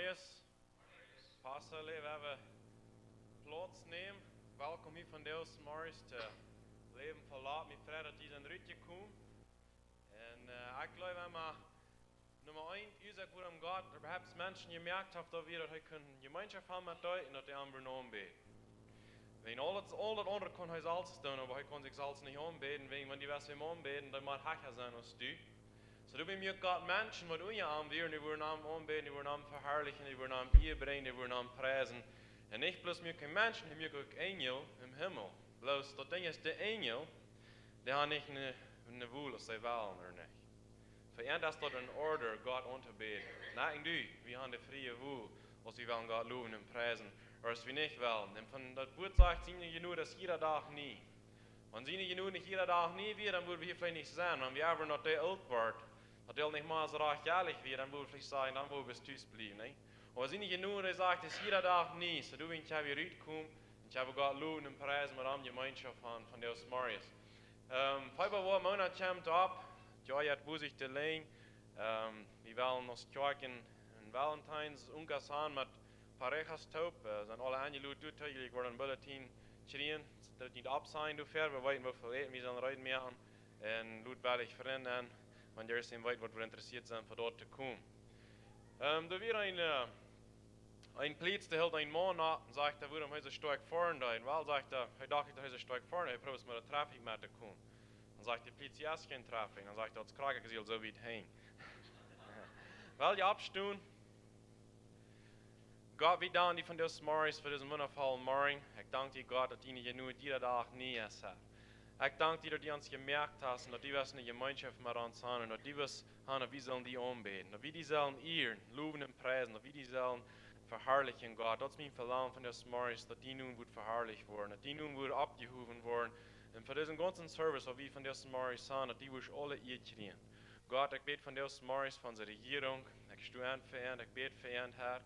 Marius. Pastor, we hebben plaatsnemen. Welkom hier van Deus, Marius, te leven verlaat. Mijn vrede dat die zijn ritje komen. En ik geloof immer, nummer 1, Isaac, worum Gott, überhaupt Menschen gemerkt hat, dass wir eine Gemeinschaft haben mit euch und dass die anderen anbeten. Wenn all das andere kann er alles tun, aber er kann sich alles nicht anbeten, wenn die was wir anbeten, dann macht er sein als du. So du bist mir Gott Menschen, die unser Arm werden, die wollen Namen anbeten, die wollen Namen verherrlichen, die wollen Namen ihr bringen, die wollen Namen preisen. Und nicht bloß mir kein Menschen, die mir auch Engel im Himmel. Bloß das Ding ist, der Engel, der hat nicht eine Wohl, als sie wollen oder nicht. Für ihn ist das eine Order, Gott anzubeten. Nicht du, wir haben die freie Wohl, als wir wollen Gott loben und preisen, oder als wir nicht wollen. Und von das Wort sagt, sie nicht genug, dass jeder Tag nie. Wenn sie nicht genug, nicht jeder Tag nie wird, dann würden wir hier vielleicht nicht sein. Wenn wir aber noch der alt wird, dat deel niet maar zo recht jährlich weer, dan wil ik zeggen, dan wil ik thuis blijven. Nee? Maar als je nu zegt, het is hier dag niet, zo doen we een weer uitkomen, en je hebt God loven en prijzen met de gemeenschap van Deus Marius. Februari maand komt op, ja, je hebt boezig te leen, we willen ons kijken in Valentines omgaan met parejas top, zijn alle aangeloot doet, ik word een bulletin schreeuwen, dat niet op zijn, we weten hoeveel eten we zullen rijden maken, en loot wel ik vrienden. Man der ist weit, wo wir interessiert sind, von dort zu kommen. Da wird ein Platz, der hält ein Mann an und sagt, er würde so stark fahren da. Weil sagt er dachte, er so stark fahren, er probiert mit der Trafik mit zu kommen. Dann sagt der Platz, ja, es ist kein Trafik. Dann sagt er, das kriege ich so weit hin. Weil die abstehen, Gott, wir danken dir von Deus Marius für diesen wundervollen Morgen. Ich danke dir, Gott, dass ihr nur jeder Tag nie ist. Ich danke dir, dass du uns gemerkt hast, dass du eine Gemeinschaft mit uns haben und dass du haben, wie sollen die anbeten, dass wir die sollen ehren, loben und preisen, dass wir die sollen verherrlichen, Gott. Das ist mein Verlangen von Deus Marius, dass die nun wird verherrlicht werden, dass die nun wird abgehoben werden. Und für diesen ganzen Service, was wir von Deus Marius haben, dass die wir alle ihr kriegen. Gott, ich bete von Deus Marius, von der Regierung, ich stehe für ihn, ich bete für ihn, Herr,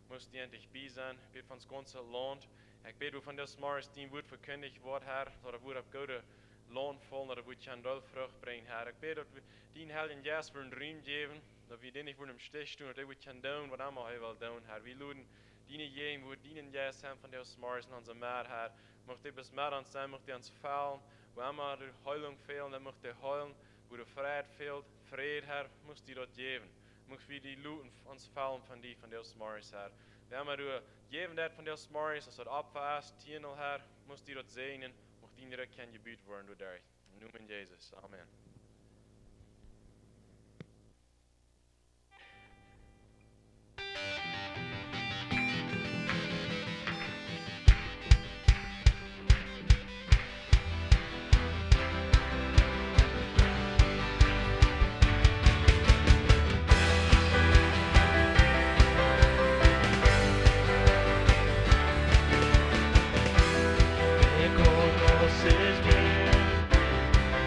muss die endlich bei sein, ich bete von das ganze Land. Ich bete von Deus Marius, die wird verkündigt wird, Herr, dass er wird auf gute Lohn voll, dass wir eine dolle Frucht bringen, Herr. Ich bete, dass wir den Heiligen Geist für einen Traum geben, dass wir den nicht im Stich tun, dass wir tun, was immer er will tun, Herr. Wir luden deine Jungen, wo deinen Geist haben von Deus Marius in unserem Meer, Herr. Möchte bis mit uns sein, möchte uns fallen, wo immer die Heilung fehlt, dann möchte heilen, wo der Friede fehlt, Friede, Herr, musst du dort geben. Möchte wir die luden uns fallen von dir, von Deus Marius, Herr. Wenn wir geben das von Deus Marius, dass er abfasst, Tienel, Herr, musst du dort segnen. Die direkt kan gebied worden door daar. In de naam van Jezus. Amen.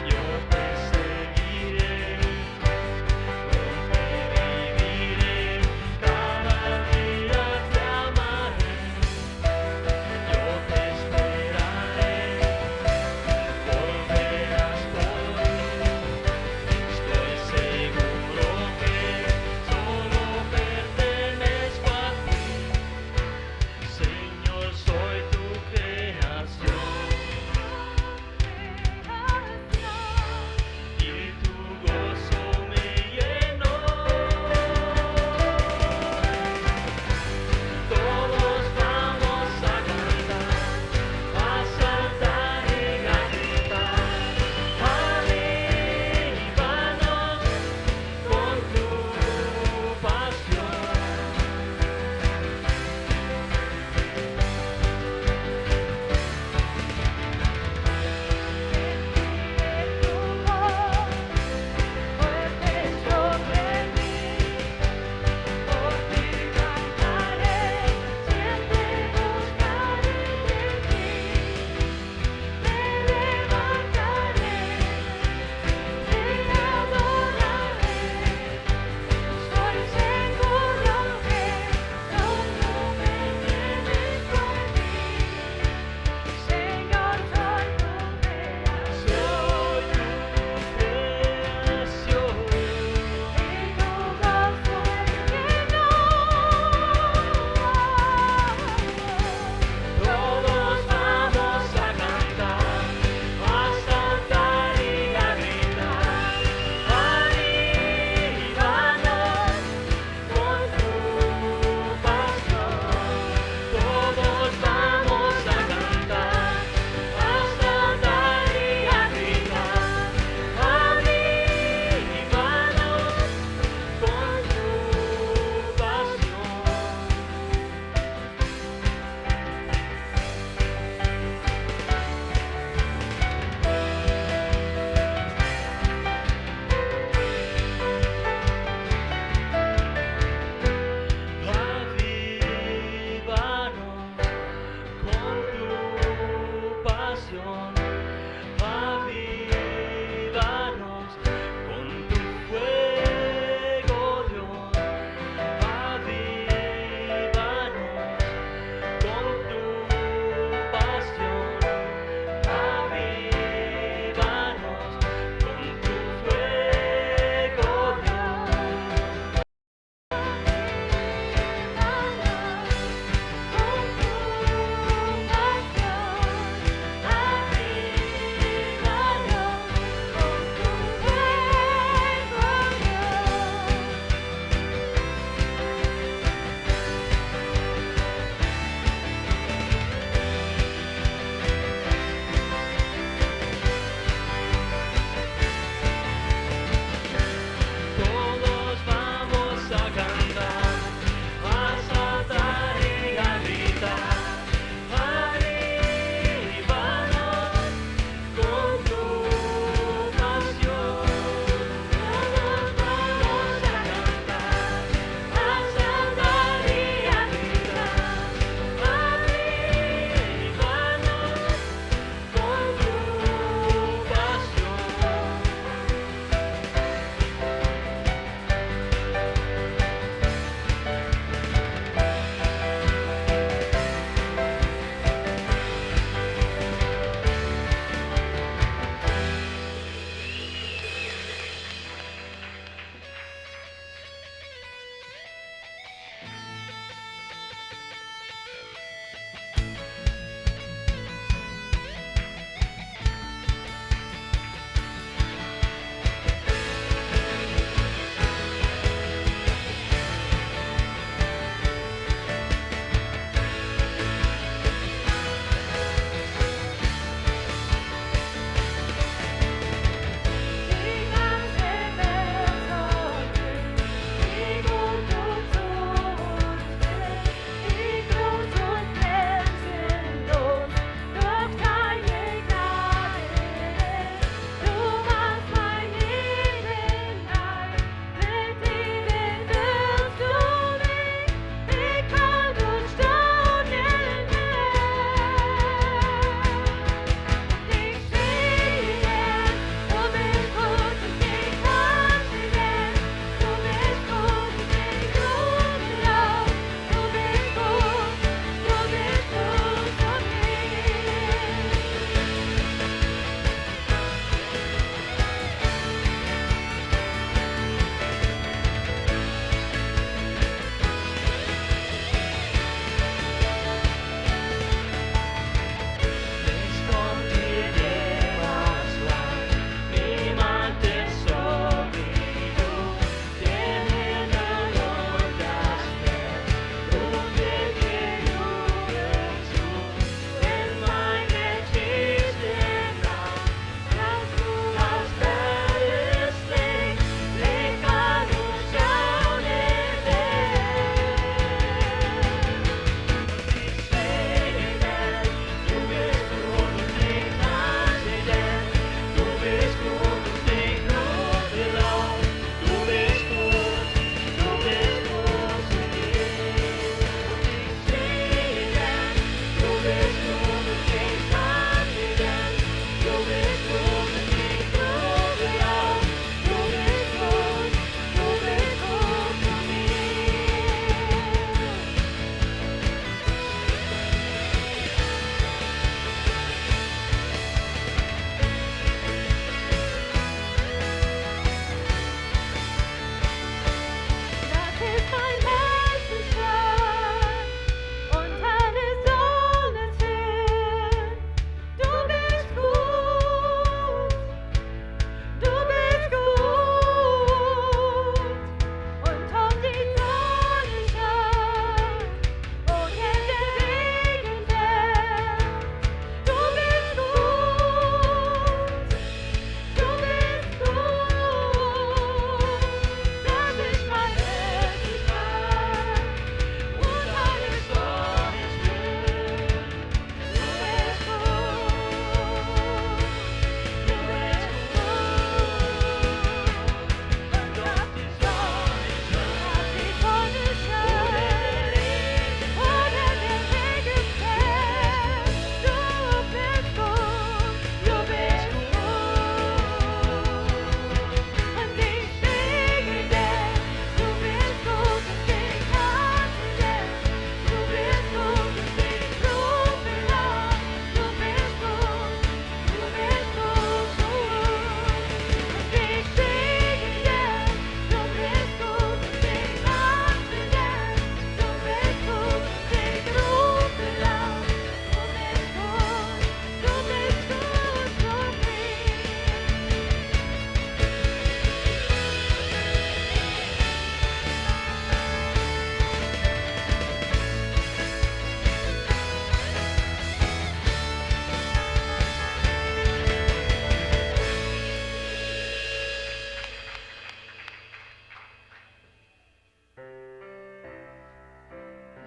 Your place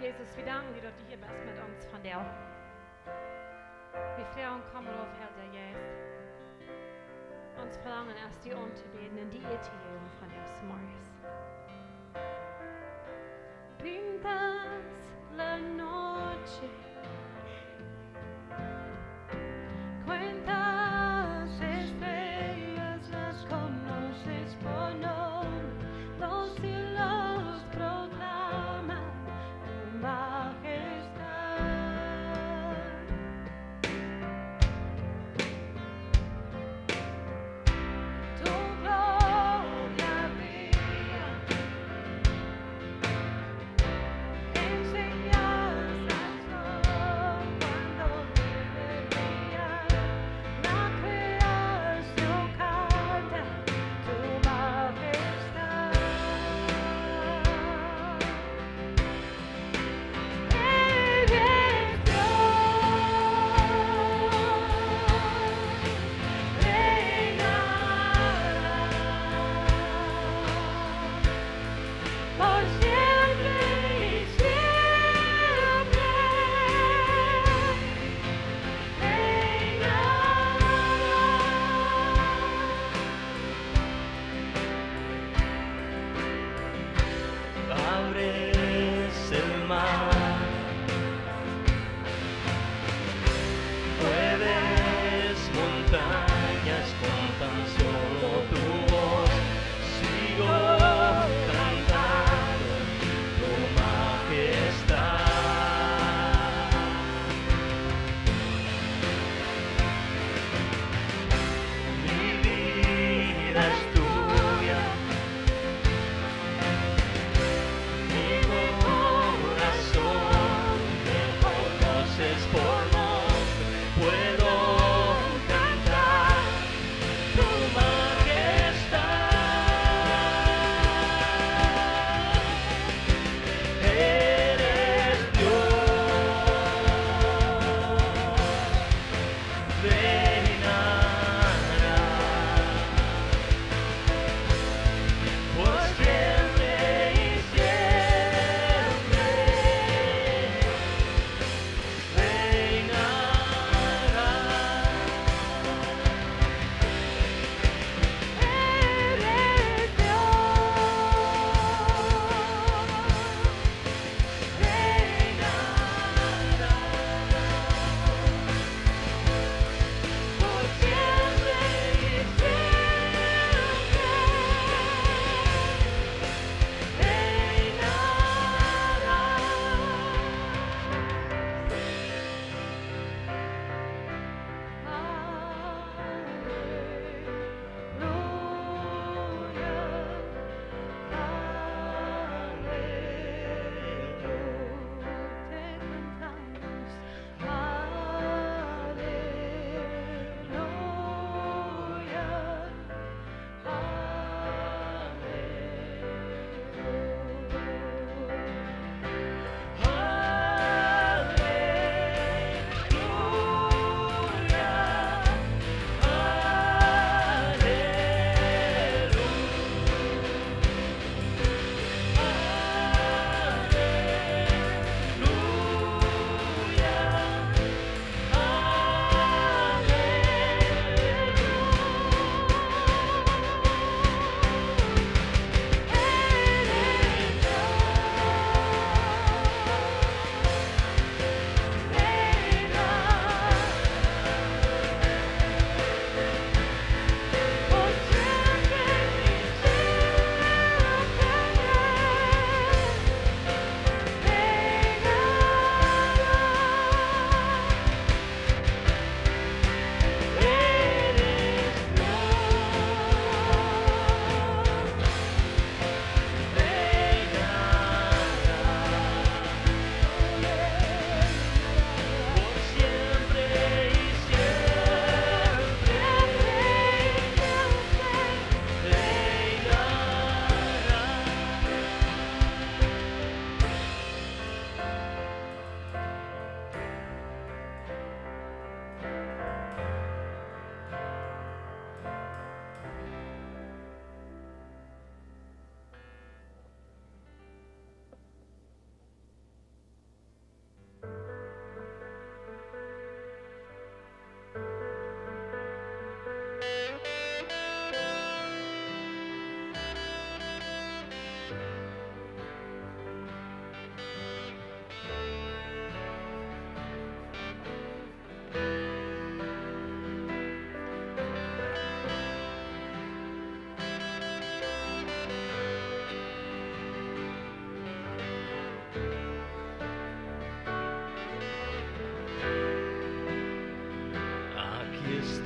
Jesus, vi danker dig, at du hier bist mit uns von dir. Wir fragen, komm auf, Herr der Jesus. Uns verlangen, erst die anzubeten und die Ehe zu geben von dir, Morris. Pintas la noche, cuentas estrellas, las conoces por nombre, los cielos proclaman tu majestad. Tu gloria brilla, enseñas a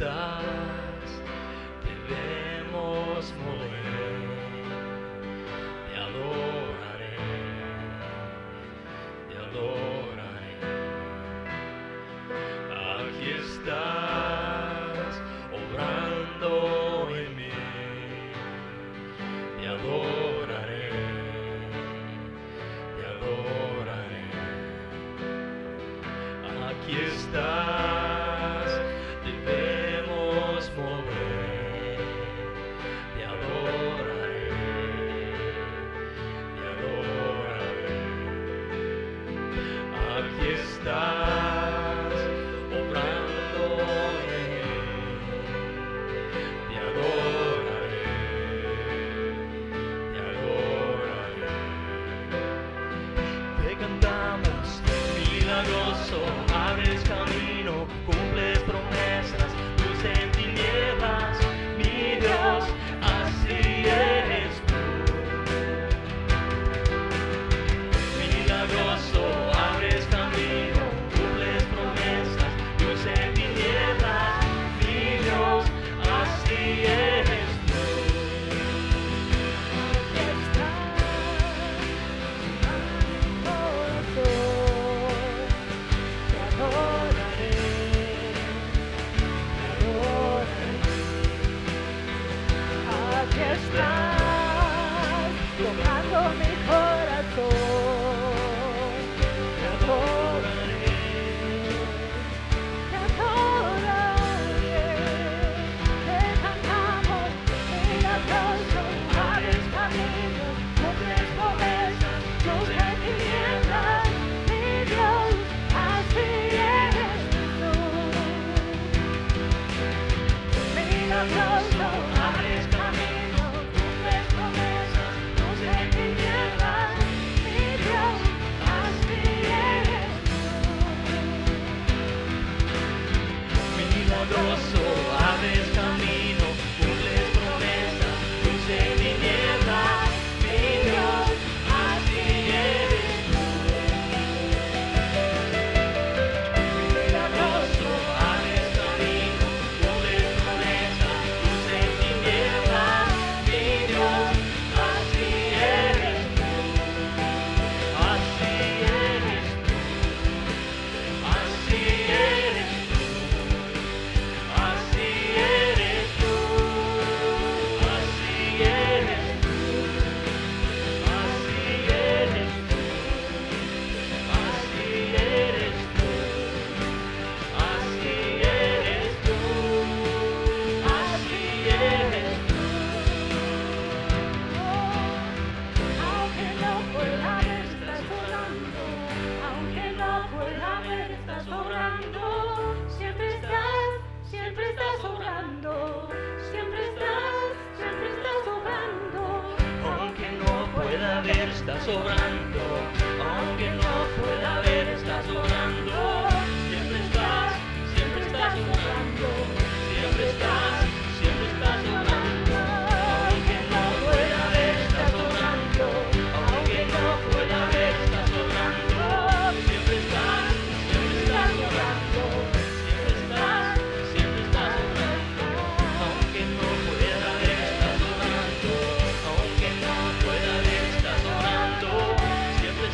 estás, debemos mover, te adoraré, te adoraré. Aquí estás, obrando en mí, te adoraré, te adoraré. Aquí estás, debemos mover, te adoraré, te adoraré. Aquí estás, obrando en mí, te adoraré, te adoraré. Te cantamos, milagroso, abres camino, cumples promesas, luz en tinieblas, mi Dios, así eres tú. Milagroso, abres camino, cumples promesas, luz en tinieblas, mi Dios, así eres tú. Aquí estás, tocando mi corazón, te adoraré, te adoraré, te cantamos, milagroso, abres caminos, cumples promesas, luz en tinieblas, mi Dios, así eres tú. Milagroso, abres camino, cumples promesas, luz en tinieblas, mi Dios, así eres tú. Milagroso, abres camino, cumples promesas, luz en tinieblas, mi Dios, así eres tú. Milagroso, abres camino, cumples promesas, luz en tinieblas, mi Dios, así eres tú. Así eres tú, así eres tú. Así eres tú, así eres tú, así eres tú, así eres tú, así eres tú, así eres tú. Aunque no pueda ver, estás obrando. Aunque no pueda ver, estás obrando. Siempre estás obrando. Siempre estás obrando. Aunque no pueda ver, estás obrando. Aunque no pueda ver, estás obrando. Siempre estás obrando. Siempre estás obrando. Aunque no pueda ver, estás obrando. Aunque no pueda ver, estás obrando. Siempre estás obrando. Siempre estás obrando. Aunque no pueda ver, estás obrando. Aunque no pueda ver, estás obrando. Siempre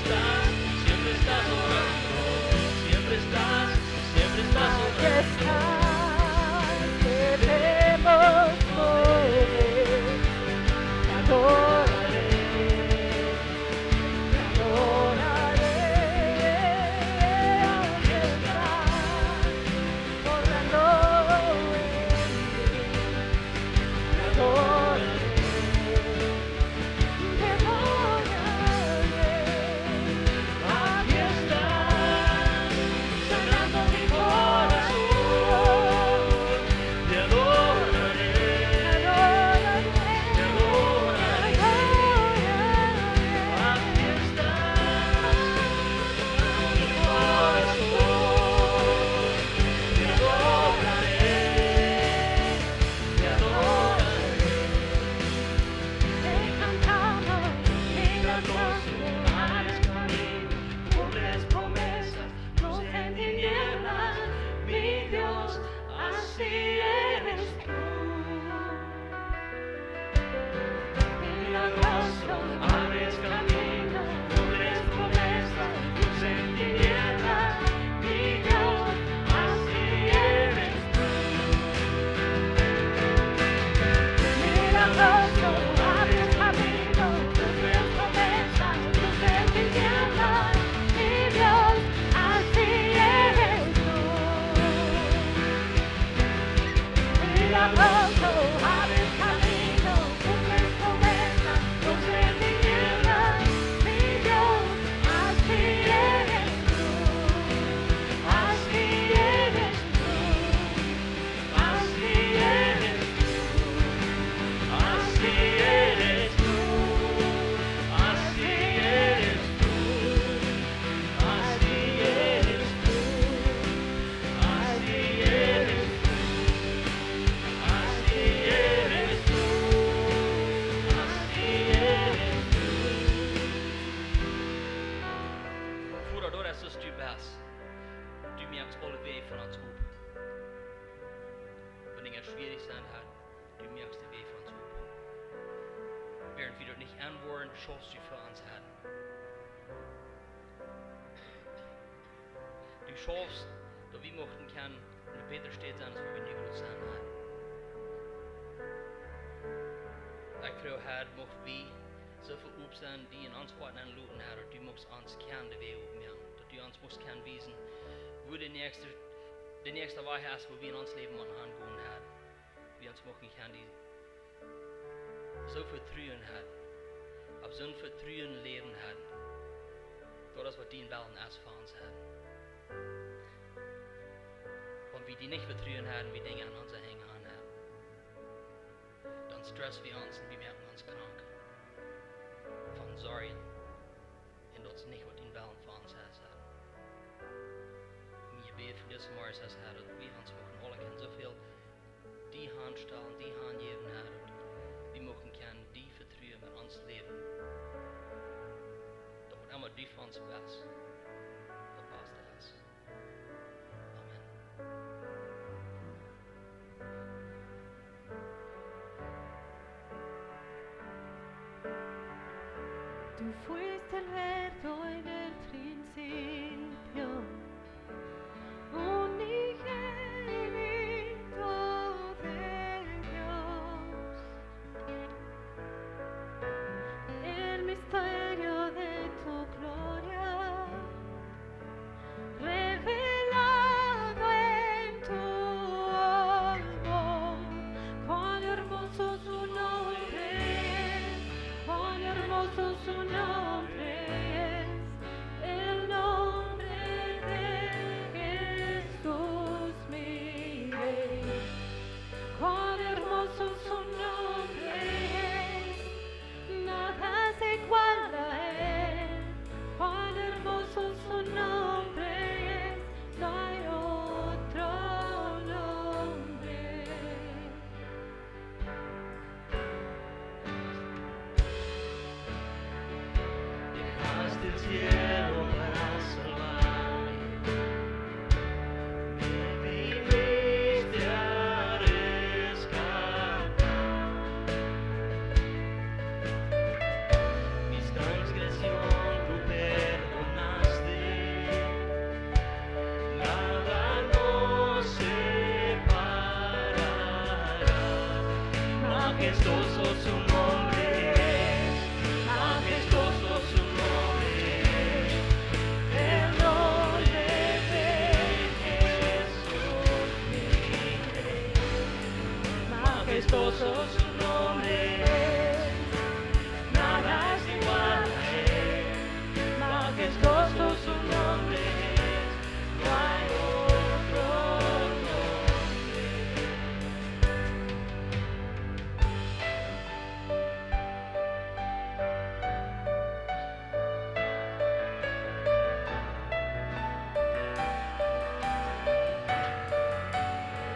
pass. Du merkst alle Weh von uns op. Wenn Dinge schwierig sind, Herr, du merkst die Weh von uns op. Während wir dort nicht antworten, schaust du für uns, Herr. Du schaust, dass wir mochten können, in der beter steht sein, als wir nicht gut sein, Herr. Ich frage, Herr, mocht wir so viel op zijn die in ons wat aanloten, Herr, dat u mocht ons kennen de weg op mij, dat u ons mocht kennen wezen, wo de nächste weg is, wo wir in ons leven moeten gaan, Herr. Wir uns mochten kennen, die so vertrauen, Herr, auf so ein Vertrauen leben, Herr. Das ist, was die Wellen ist für uns, Herr. Und wir die nicht vertrauen, Herr, und wir Dinge an uns hängen, Herr, dann stressen wir uns und wir merken uns krank. Von Sorgen. Und das ist nicht, was die Wellen für uns ist, Herr. Und je bete für dieses Morgen, Herr, dass wir uns mochten alle kennen, so viel die Hand stellen, die Hand geben, Herr, und wir mochten kennen, die vertrauen mit uns leben. Dat wordt allemaal die van ons best. Dat past is. Amen. Du fuiste el verbo en el principio, unigénito de Dios, el misterio de tu gloria, revelado en tu amor. Cuán hermoso su nombre es, cuán hermoso su nombre es, el nombre de Jesús mi Rey. Cuán hermoso su nombre es, nada se iguala a él. Cuán hermoso su nombre es, no hay otro nombre. Dejaste el cielo para salvarme, me viniste a rescatar. Mis transgresiones tú perdonaste, nada nos separará. Majestuoso su nombre es, majestuoso su nombre es, el nombre de Jesús mi Rey. Majestuoso su nombre es, nada es igual a él. Majestuoso su nombre es, no hay otro nombre.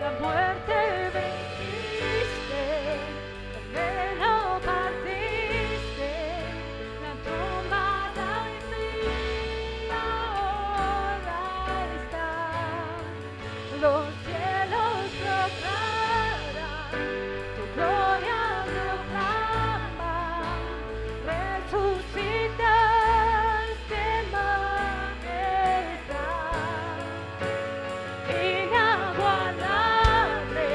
La muerte venciste, el velo partiste, la tumba vacía ahora está. Los cielos proclamarán, tu gloria proclaman, resucitaste en majestad. Inagualable,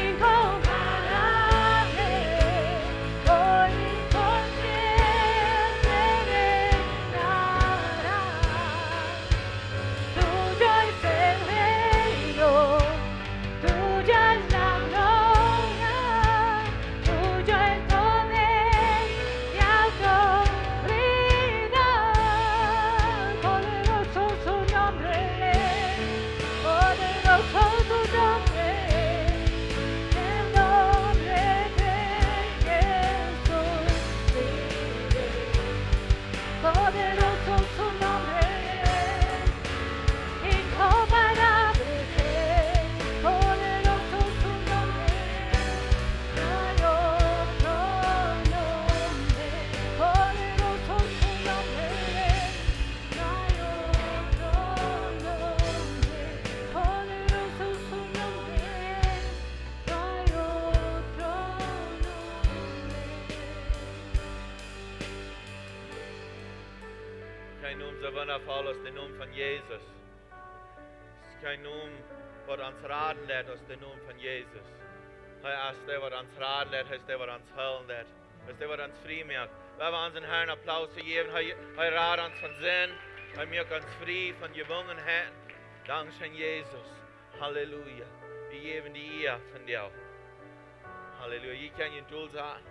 incomparable, hoy y por siempre reinará. Tuyo es el reino, tuya es la gloria, tuyo el poder y autoridad. Poderoso su nombre es, poderoso su nombre es, el nombre de Jesús mi Rey. Poderoso su nombre es, incomparable es, poderoso su nombre es, no hay otro nombre. Poderoso su nombre es, no hay otro nombre. kein Namen so wundervoll als der Name von Jesus. Es ist kein Name, was uns raden lässt, als der Name von Jesus. Hij is der, wat ons raden lässt, hij is der, wat ons huilen lässt. Hij is der, wat ons vrij maakt. We hebben ons een Herrn applaus gegeven. Hij raadt ons van zin. Hij maakt ons vrij van gebungenheden. Dankzij Jesus. Halleluja. We geven die eer van jou. Halleluja. Je kan je doel zijn.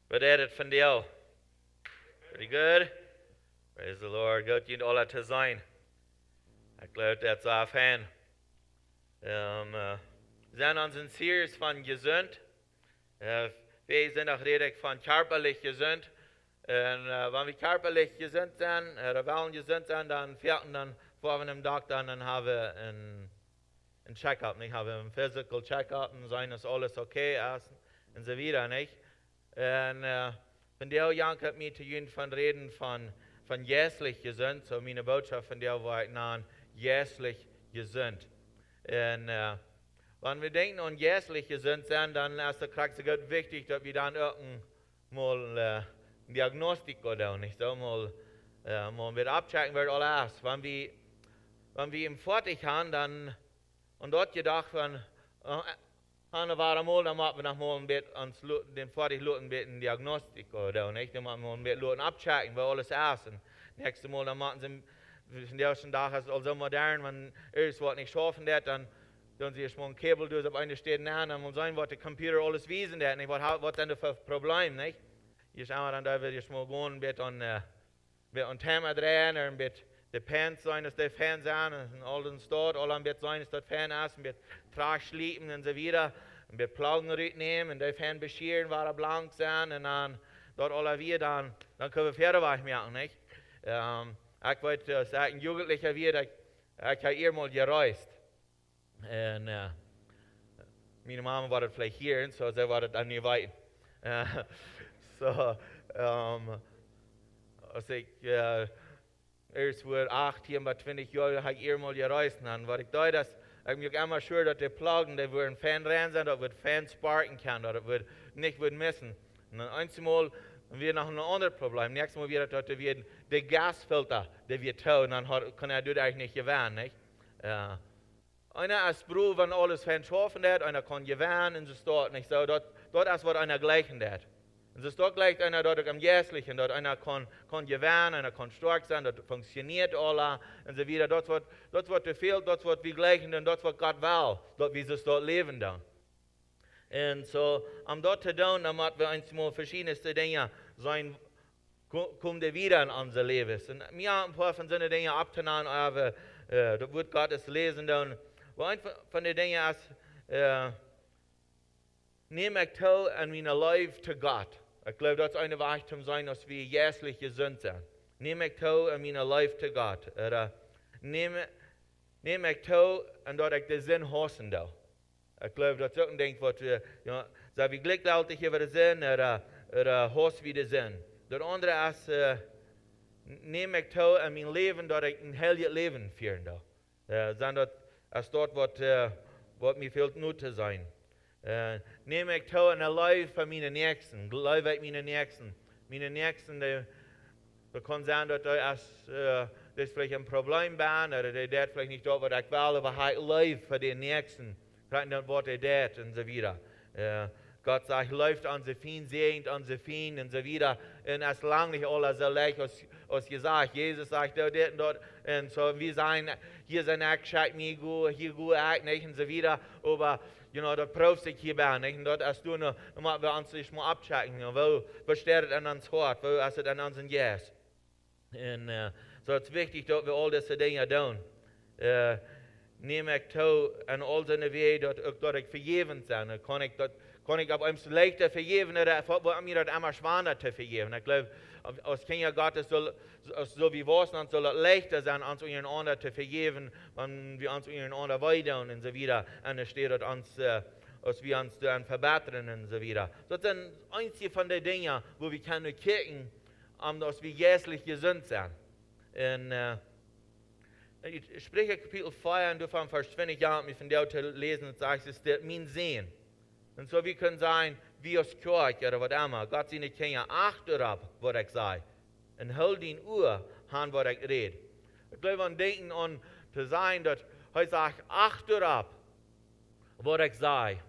Wat is het van jou? Pretty good? Praise the Lord. God dient alle te zijn. Ik geloof dat zo afheen. We zijn ons een series van Jesunt. Wir sind auch redelijk van körperlich gesund. Und wenn wir körperlich gesund sind, oder wollen gesund sein, dann vierten dann vor wir einem Doktor, dann haben wir einen Check-up, nicht? Haben wir einen Physical Check-up und sehen, dass alles okay ist und so weiter, nicht? Und von der Jank hat mir zu tun von reden von Jeistlich gesund, so meine Botschaft von der war ich Jeistlich gesund. Und wenn wir denken an Jeistlich gesund sind, dann ist es ganz wichtig, dass wir dann mal Diagnostik oder nicht so mal wird abchecken, wird alles. Wenn wir im Fertig haben, dann und dort gedacht von eine Woche mal, dann machen wir noch mal ein bisschen uns den Fertig ein bisschen Diagnostik oder nicht, dann machen wir ein bisschen abchecken, weil alles ist. Und nächstes Mal dann machen sie von der ersten Tag ist es also modern, wenn irgendwas nicht schaffen wird, dann sie erst mal ein Kabel durch auf eine Stelle an, dann muss sein, was der Computer alles wissen wird, nicht, was denn das für ein Problem, nicht? Hier schauen wir dann, da wird erst mal gehen, ein bisschen an Thema drehen, ein bisschen die Fans sein, dass die Fans sind, und all das dort, all ein bisschen sein, dass das Fan ist, ein bisschen Trash schleppen und so weiter, ein bisschen Plagen nehmen, und die Fan bescheren, war blank sein, und dann dort alle wir, dann können wir Pferdeweich machen, nicht? Ich wollte sagen, Jugendlicher wird, ich habe ihr mal gereist. Und meine Mama war das vielleicht hier, und so sie war das dann nicht weit. Als ich erst vor 18 bis 20 Jahren habe ich ihr mal gereist, dann war ich da, dass ich mich immer sure, dass die Plagen, die würden Fan rennen sind, dass wir Fans sparken kann, dass wir nicht missen. Und dann einmal wir noch ein anderes Problem. Nächstes Mal wird das der Gasfilter, der wird tun, dann kann er das eigentlich nicht gewinnen, nicht? Einer ist froh, wenn alles Fan schaffen wird, einer kann gewinnen, und es dort nicht so. Dort ist, was einer gleichen wird. Und es dort gleicht einer dort am Jeistlichen, dort einer kann gewinnen, einer kann stark sein, dort funktioniert alles, und so weiter. Dort wird fehlt, dort wird wir gleichen, und dort wird Gott will, dort wie sie es dort leben dann. Und so, dort zu tun, dann müssen wir uns mal verschiedenste Dinge sein, kommt wieder in unser Leben. Und mir ein paar von solchen Dingen abzunehmen, aber da wird Gottes lesen dann. Weil ein von den Dingen ist, nehme ich teil an meiner Life zu Gott. Ich glaube, das ist eine Wahrheit sein, dass wir jährlich gesund sind. Nehme ich teil an meiner Life zu Gott. Oder nehme ich teil an dort ich den Sinn hassen da. Ich glaube, das ist auch ein Ding, was wir, ja, so wie glücklich über den Sinn oder hass wie den Sinn. Das andere ist, nehme ich teil an mein Leben, dort ich ein heiliges Leben führen da. Als dort, was mir fehlt, nur zu sein. Nehme ich teil an der Life von meinen Nächsten. Life mit meinen Nächsten. Meine Nächsten, da kann sein, dass das vielleicht ein Problem bin, oder der vielleicht nicht dort, was ich will, aber halt Life für den Nächsten. Vielleicht nicht, was das und so weiter. Gott sagt, läuft an sie fein, sehend an sie fein und so weiter. Und es lang nicht alles so leicht, als gesagt. Jesus sagt, dort und dort. Und so, wir sagen, hier sind ich, schaut mir gut, hier gut, nicht und so weiter. Aber, dort brauchst du hier bei, nicht? Und dort hast du noch, müssen wir uns nicht mal abchecken. Wo steht es an uns Hort? Wo ist es an unseren Yes? Und so ist es wichtig, dass wir all diese Dinge tun. Nehme ich teil an all seine Wege, dort ich vergeben sein. Kann ich aber uns leichter vergeben, oder wo mir das immer schwerer zu vergeben. Ich glaube, als Kinder Gottes so wie wir es soll es leichter sein, uns untereinander zu vergeben, wenn wir uns untereinander weiter und so weiter. Und es steht dort uns, als wir uns dann verbessern und so weiter. Das sind einzige von den Dingen, wo wir können kicken, dass wir jährlich gesund sind. Und Ich spreche Kapitel 4 und davon Vers 20 Jahre mich von der zu lesen und sagst, es ist mein Sehen. Und so wie können sein, wie aus Kirche oder was immer. Gott seine Kinder acht darauf, was ich sage. Und hol den Uhr an, was ich rede. Ich glaube an denken an zu sein, dass er sagt, acht darauf, was ich sage.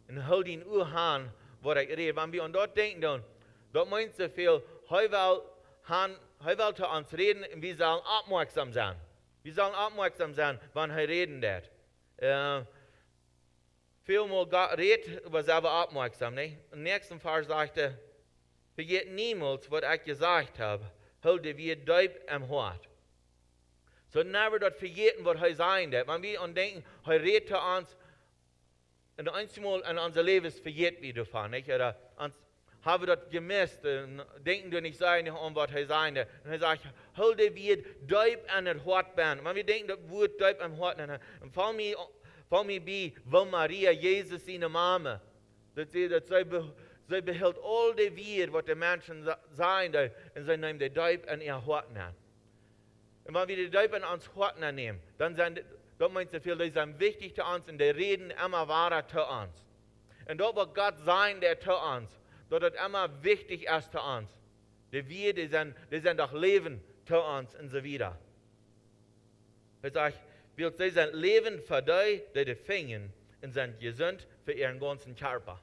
Und hol den Uhr an, was ich rede. Wenn wir an dort denken, dann meint so viel, er will zu uns reden und wir sollen aufmerksam sein. Wir sollen aufmerksam sein, wenn er reden wird. Vielmal Gott redet, aber selber aufmerksam. Nicht? Im nächsten Vers sagt er, vergeht niemals, was ich gesagt habe, halte wir deep im Hort. So never dort vergeten, was er sein wird. Wenn wir denken, er redet zu uns, und einmal in unser Leben vergeht wir davon. Nicht? Oder haben wir das gemisst, denken wir nicht sein, um was er sein wird. Und er sagt, halte wir deep in das Hort werden. Wenn wir denken, das Wort deep im Hort, dann fall mir bei, wo Maria, Jesus, seine Mama, dass sie behält all die Wert, was die Menschen sein, und sie nehmen die deep in ihr Hort nehmen. Und wenn wir die deep in uns Hort nehmen, dann meint sie viel, die sind wichtig zu uns und die reden immer wahrer zu uns. Und dort, wo Gott sein, der zu uns, dort ist immer wichtig ist zu uns. Die sind doch Leben zu uns und so weiter. Ich sage, sie sind Leben für die fingen und sind gesund für ihren ganzen Körper.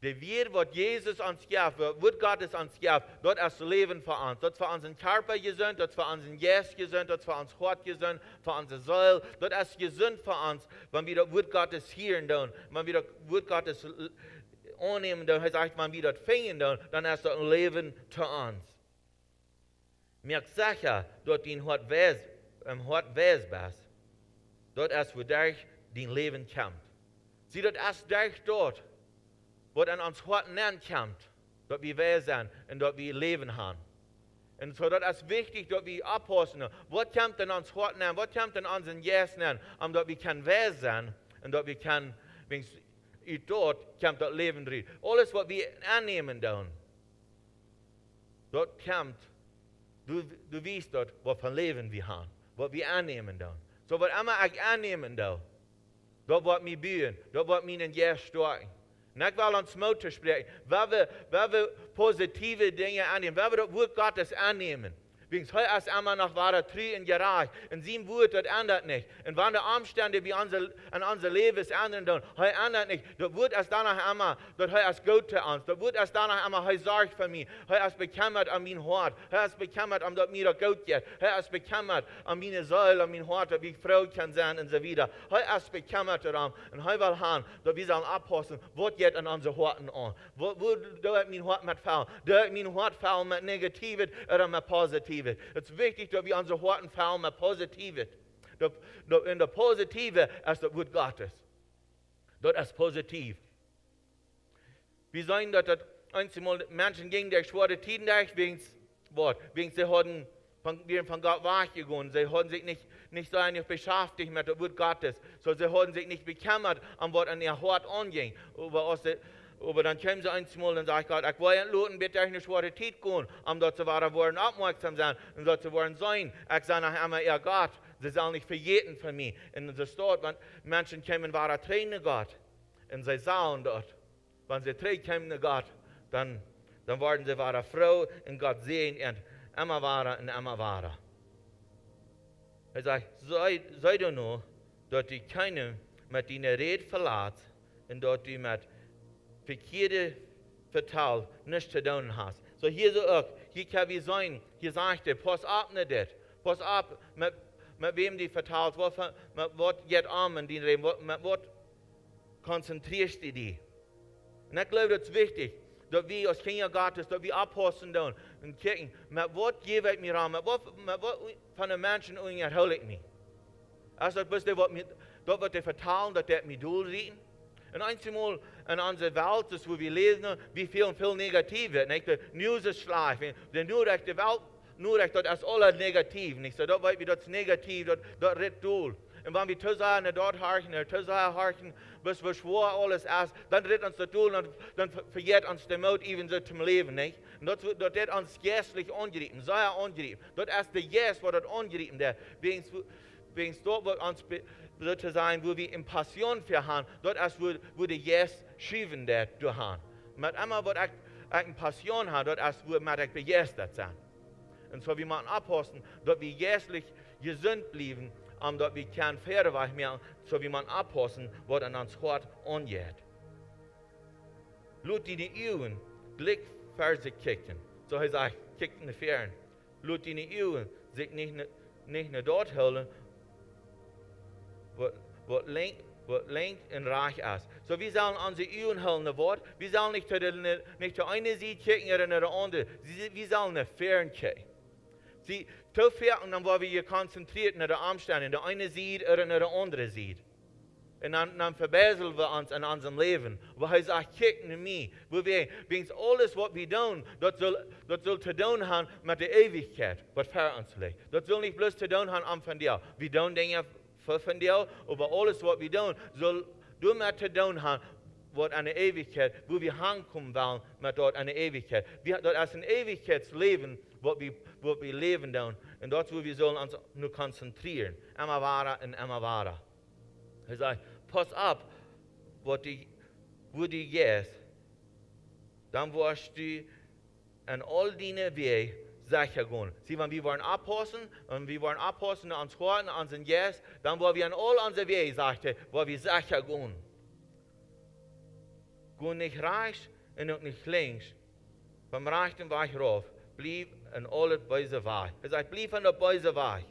Die wir, was Jesus uns gibt, was Gott uns gibt, dort ist Leben für uns. Dort ist für unseren Körper gesund, dort ist für unseren Geist gesund, dort ist für uns Hort gesund, für unsere Seele. Dort ist gesund für uns, wenn wir das Wort Gottes hören, wenn wir das Wort Gottes annehmen, dann sagt man, wie das fingen, dann ist das ein Leben zu uns. Mir sicher, dort in Hort bist, dort ist, wo durch dein Leben kommt. Sie, dort ist durch dort, wo an uns Hort nennen kommt, dort wir weise sind und dort wir Leben haben. Und so dort ist wichtig, dort wir abpassen, was kommt an uns Hort nennen, was kommt an unseren Geist nennen, dort wir können weise sein und dort wir können, dort kommt das Leben drin. Alles, was wir annehmen, dort kommt, du weißt dort, was für Leben wir haben, was wir annehmen. So, was immer ich annehmen, dort wird mir bühen, dort wird mir in Geist stärken. Und ich will uns Mut sprechen, weil wir positive Dinge annehmen, weil wir das Wort Gottes annehmen. Wegen heute ist immer noch wahre Trü und Gerecht. Und sieben Wort, das ändert nicht. Und wenn die Umstände wie an unser Leben ändern, dann heute ändert nicht. Das Wort ist danach immer, das heute ist gut zu uns. Das Wort ist danach immer, heute sorgt für mich. Heute ist bekümmert an mein Hort. Heute ist bekümmert, dass mir das gut geht. Heute ist bekümmert an meine Seele, an mein Hort, wie ich Frau kann sein und so weiter. Heute ist bekümmert daran. Und heute will haben, dass wir sollen abpassen, was geht an unsere Horten an. Wo hat mein Hort mit fallen? Da hat mein Hort fallen mit Negatives oder mit Positives. Es ist wichtig, dass wir unsere Horten fallen mit Positives. In der Positive ist das Wort Gottes. Das ist positiv. Wir sehen, dass das einmal Menschen gegen die schwere Tiden wegen sie haben von Gott weggegangen. Sie haben sich nicht so eigentlich beschäftigt mit dem Wort Gottes. So, sie haben sich nicht bekümmert, an was an ihr Hort anging. Aber dann kommen sie einmal und sagen, Gott, ich will nicht bitte eine schwere Zeit gehen, um dort zu wollen aufmerksam sein und dort zu wollen sein. Ich sage nachher immer, ihr Gott, sie sollen nicht vergeten von mir. Und das dort, wenn Menschen kommen, waren Tränen Gott. Und sie sahen dort. Wenn sie Tränen kommen, Gott, dann werden sie wahre Frau und Gott sehen und immer wahrer und immer wahrer. Er sagt, sei du nur, dass du keinen mit deiner Rede verlässt und dass du mit verkehrte Vertal nicht zu tun hast. So hier so auch, hier kann wir sein, hier sagt er, pass auf nicht das. Pass auf, mit wem die vertalt, mit was geht in den Reden, mit was konzentrierst du dich. Und ich glaube, das ist wichtig, dass wir als Kinder Gottes, dass wir abpassen und gucken, mit was gebe ich mir an, mit was von den Menschen erhole ich mich. Also das wird die vertalen, dass der mich durchreden. Und einmal in unserer Welt, wo wir lesen, wie viel negativ wird. Nicht? Die News ist schlecht. Nur die Welt, das ist alles negativ. Nicht? So, dort wird das negativ, dort redet durch. Und wenn wir zu sehr nach dort harken, zu sehr harken, bis wir schwor alles erst, dann tritt uns das tun und dann verjährt uns der Mut ebenso zum Leben, nicht? Und das wird uns geistlich angerieben, sehr angerieben. Das ist der Geist, wo das angerieben, der wegen dort wird uns sozusagen, wo wir in Passion für haben, dort ist, wo der Geist schieben, der du haben. Mit einmal, wo ich eine Passion habe, dort ist, wo ich begeistert sein. Und so wie man abhosten, dass wir geistlich gesund bleiben, dass wir kein Pferdeweich mehr, so wie man abhosten, was an uns Hort angeht. Lut die Augen, Blick Verse kicken. So heißt er, kicken die Ferien. Lut die Augen, sich nicht nur dort halten, was lenkt und reich ist. So wir sollen unsere Augen halten, Wort. Wir sollen nicht zu einer Seite kicken oder nach der anderen. Wir sollen nach Ferien kicken. Sie, zu viel, und dann waren wir hier konzentriert nach der Umstände, der eine sieht oder nach der andere sieht. Und dann verbessern wir uns in unserem Leben. Wo er sagt, kick nach mir. Wo wir, wegen alles, was wir tun, das soll zu tun haben mit der Ewigkeit, was vor uns liegt. Das soll nicht bloß zu tun haben am von dir. Wir tun Dinge von dir, aber alles, was wir tun, soll damit zu tun haben, was eine Ewigkeit, wo wir hinkommen wollen, mit dort eine Ewigkeit. Das ist ein Ewigkeitsleben, was wir leben tun. Und dort, wo wir sollen uns nur konzentrieren. Immer weiter und immer weiter. Er sagt, pass auf, wo du gehst, dann wirst du an all deine Wege sicher gehen. Sieh, wenn wir wollen abhosten, und wir wollen abhosten, uns hören, unseren Gäst, dann wollen wir an all unsere Wege, sagte, wo wir sicher gehen. Geh nicht rechts und auch nicht links. Vom rechten Weg rauf, blieb an alle böse Weg. Er sagt, blieb an der böse Weg.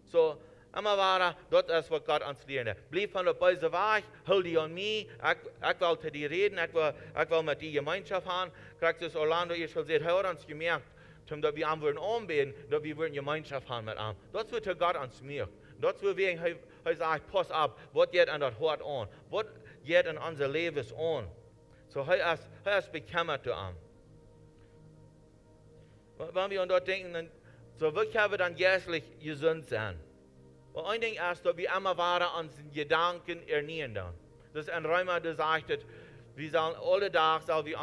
So, immer weiter, das ist, was Gott uns lernt. Bleib von der bösen Weg, hol dich an mich, ich will zu dir reden, ich will mit dir Gemeinschaft haben. Kriegst du das Orlando, ich soll sagen, hör uns gemerkt, dass wir am würden anbeten, dass wir würden Gemeinschaft haben mit ihm. Das wird Gott uns merken. Das wird wegen, er sagt, pass auf, was geht an das Hort an? Was geht in unser Leben an? So, er ist bekümmert zu ihm. Wenn wir an dort denken, dann, so wirklich haben wir dann geistlich gesund sein. Und ein Ding ist, dass wir immer weiter unseren Gedanken ernähren. Das ist ein Römer, der sagt, wir sollen alle Tage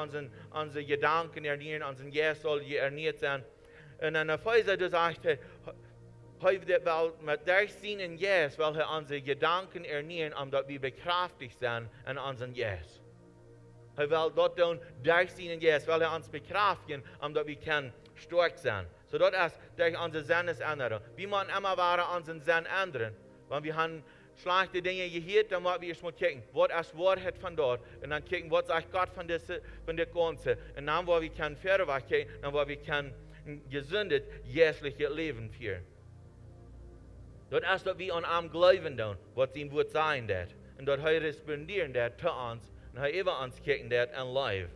unsere Gedanken ernähren, unser Geist soll ernährt sein. Und ein Epheser, der sagt, weil mit durchziehenden Geist, weil wir unsere Gedanken ernähren, damit wir bekräftigt sind in unserem Geist. Er will dort durchziehenden Geist, weil er uns bekräftigen, damit wir stark sein. So das ist durch unsere Sinnesänderung. Wir müssen immer weiter unseren Sinn ändern. Wenn wir haben schlechte Dinge gehört, dann müssen wir erstmal gucken, was ist Wahrheit von dort. Und dann gucken, was sagt Gott von der Ganzen. Und dann, wo wir können Pferdeweich gehen, dann, wo wir können ein gesundes, jährliches Leben führen. Das ist, was wir an ihm glauben, was ihm wird sein wird. Und das er respondieren wird zu uns. Und er über uns gucken wird in live.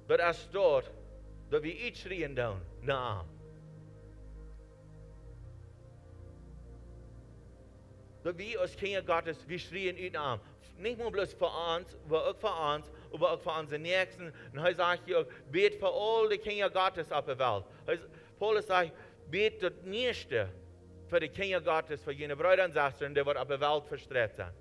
Das ist dort, dass wir each schreien nach ihm. Dass wir als Kinder Gottes, wir schreien ihn an. Nicht nur bloß für uns, aber auch für uns, aber auch für unsere Nächsten. Und er sagt hier, bet für all die Kinder Gottes auf der Welt. Paulus sagt, bet das Nächste für die Kinder Gottes, für jene Brüder und Schwestern, die auf der Welt verstreut sind.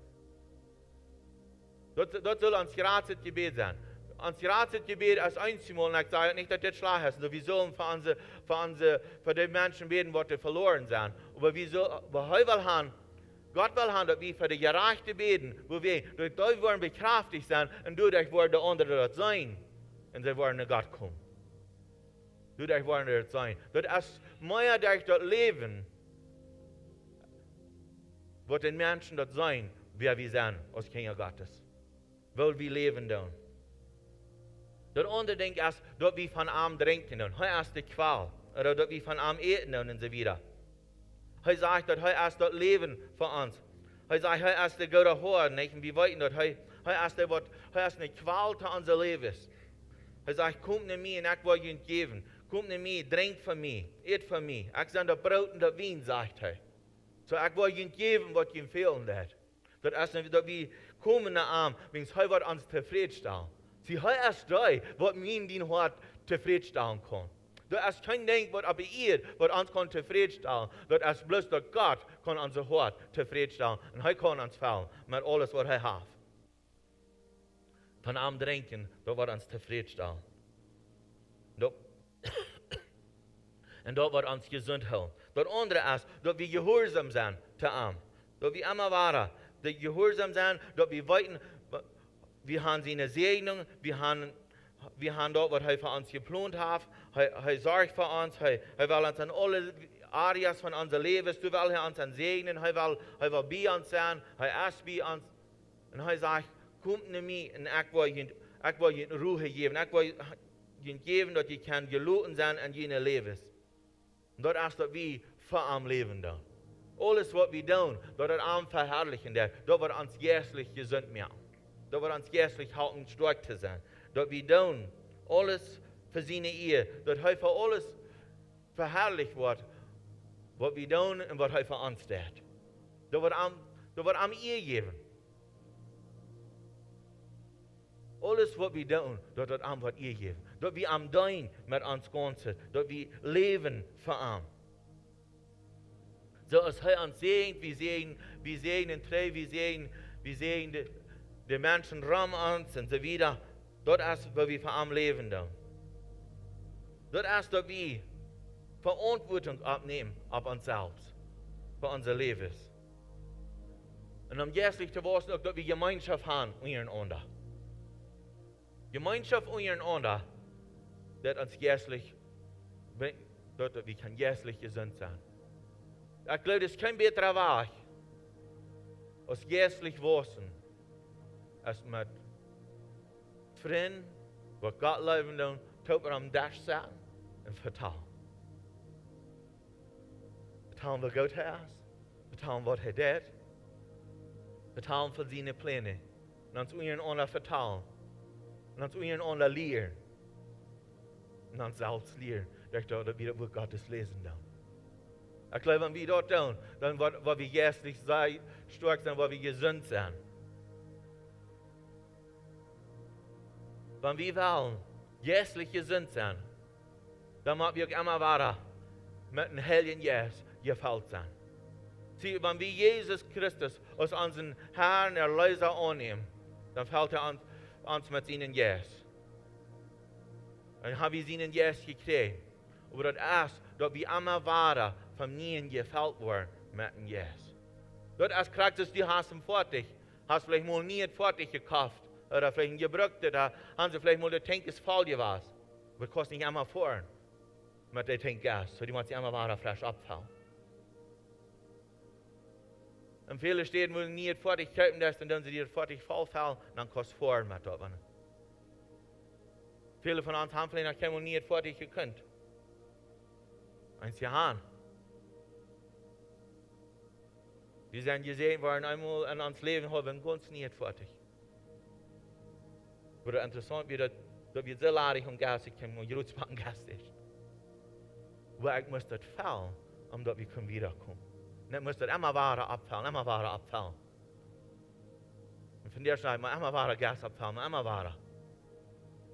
Das soll uns gerates Gebet sein. Uns gerates Gebet als einzimal, und ich sage nicht, dass das schlecht ist, wir sollen für die Menschen beten, die verloren sind. Aber wir will haben, Gott will haben, dass wir für die Gerechten beten, wo wir durch wollen bekräftigt sein und dadurch wollen die anderen dort sein. Und sie wollen zu Gott kommen. Dadurch wollen sie dort sein. Das ist mehr durch das Leben, wo den Menschen dort sein, wer wir sind, als Kinder Gottes. Weil wir leben dann. Das andere Ding ist, dass wir von ihm trinken. Das ist die Qual. Oder dass wir von ihm eten und so weiter. Er sagt, dass er ist das Leben für uns. Er sagt, er ist der gute Hort. Und wir wissen, dass er ist eine Qual zu unser Leben. Er sagt, kommt zu mir und ich will euch geben. Kommt zu mir, trinkt von mir, eat von mir. Ich bin das Brot und das Wein, sagt er. So, ich will euch geben, was ihm fehlen wird. Das ist, dass wir kommen nach ihm, wenn er wird uns zufriedenstellen. Sie er ist da, was mir in den Hort zufriedenstellen kann. Dat is geen ding wat op eer, wat ons kan tevredenstellen. Dat is bloos dat God kan onze hart tevredenstellen. En hij kan ons vullen met alles wat hij heeft. Van hem drinken, dat wordt ons tevredenstellen. En dat wordt ons gezond houden. Dat andere is dat we gehoorzaam zijn te hem. Dat we immer waren. Dat gehoorzaam zijn, dat we weten, we haben zijn zegening, we haben dat wat hij voor ons gepland heeft. Hij zorgt voor ons, hij wil ons aan alle areas van onze levens, tu wil hij ons aan zegenen, hij wil bij ons zijn, hij is bij ons. En hij zegt, kom naar mij en ik wil je ruhe geven, ik wil je geven dat je kan geloten zijn in je levens. Dat is dat we voor hem leven doen. Alles wat we doen, dat het hem verherrlichen, dat wordt ons geestlich gezond maken. Dat wordt ons geestlich houden sterk te zijn. Dat we doen alles voor zijn eer, dat hij voor alles verherrlicht wordt, wat we doen en wat hij voor ons staat. Dat wordt hem eer geven. Alles wat we doen, dat het hem wordt eer geven. Dat we hem doen met ons ganzen, dat we leven voor hem. Zoals hij ons zegent, we zegenen treu, we zegenen de mensen rum ons en zo wieder. Dat is wat we voor hem leven doen. Dat is dat we verantwoording opnemen op onszelf, voor onze levens. En om geestlich te worden ook dat we gemeenschap hebben ondereinander. Gemeenschap ondereinander, dat ons geestlich, dat we kan geestlich gezond zijn. Ik geloof, es ist kein beterer Weg, als geistlich wachsen, als mit Freunden, die Gott leben tun, tot am Dach sitzen und vertrauen. Vertrauen, was Gott ist, vertrauen, was er tut, vertrauen für seine Pläne, und uns untereinander vertrauen, und uns untereinander lehren, und uns selbst lehren, dass wir Gottes lesen tun. Ich glaube, wenn wir das tun, dann wird wir geistlich stark sein, wird wir gesund sein. Wenn wir wollen, geistlich gesund sein, dann müssen wir auch immer weiter mit dem Heiligen Geist gefüllt sein. Sieh, wenn wir Jesus Christus als unseren Herrn und Erlöser annehmen, dann fällt uns mit seinem Geist. Dann haben wir seinen Geist gekriegt. Aber das ist, dass wir immer weiter von ihnen gefällt worden mit dem Geist. Das ist praktisch, die hast du fertig. Hast vielleicht mal nie fertig gekauft. Oder vielleicht ein gebrückte, da haben sie vielleicht mal der Tank ist voll gewesen. Aber kostet nicht einmal fahren mit dem Tank Gas. So die muss sich einmal weiter frisch abfallen. Und viele Städte, wo nie fertig kaufen das, und dann sie die fertig vollfallen, dann kostet fahren mit das. Viele von uns haben vielleicht noch nie fertig gekannt. Eins Jahr. Wir sind gesehen worden einmal in uns Leben, haben ganz nicht fertig. Aber interessant wird, dass wir so ladig und gassig kommen und Jutzbacken Gast ist. Aber ich muss das fallen, dass wir wiederkommen. Und ich muss das immer weiter abfallen, immer weiter abfallen. Und von der Seite immer weiter Gas abfallen, immer weiter.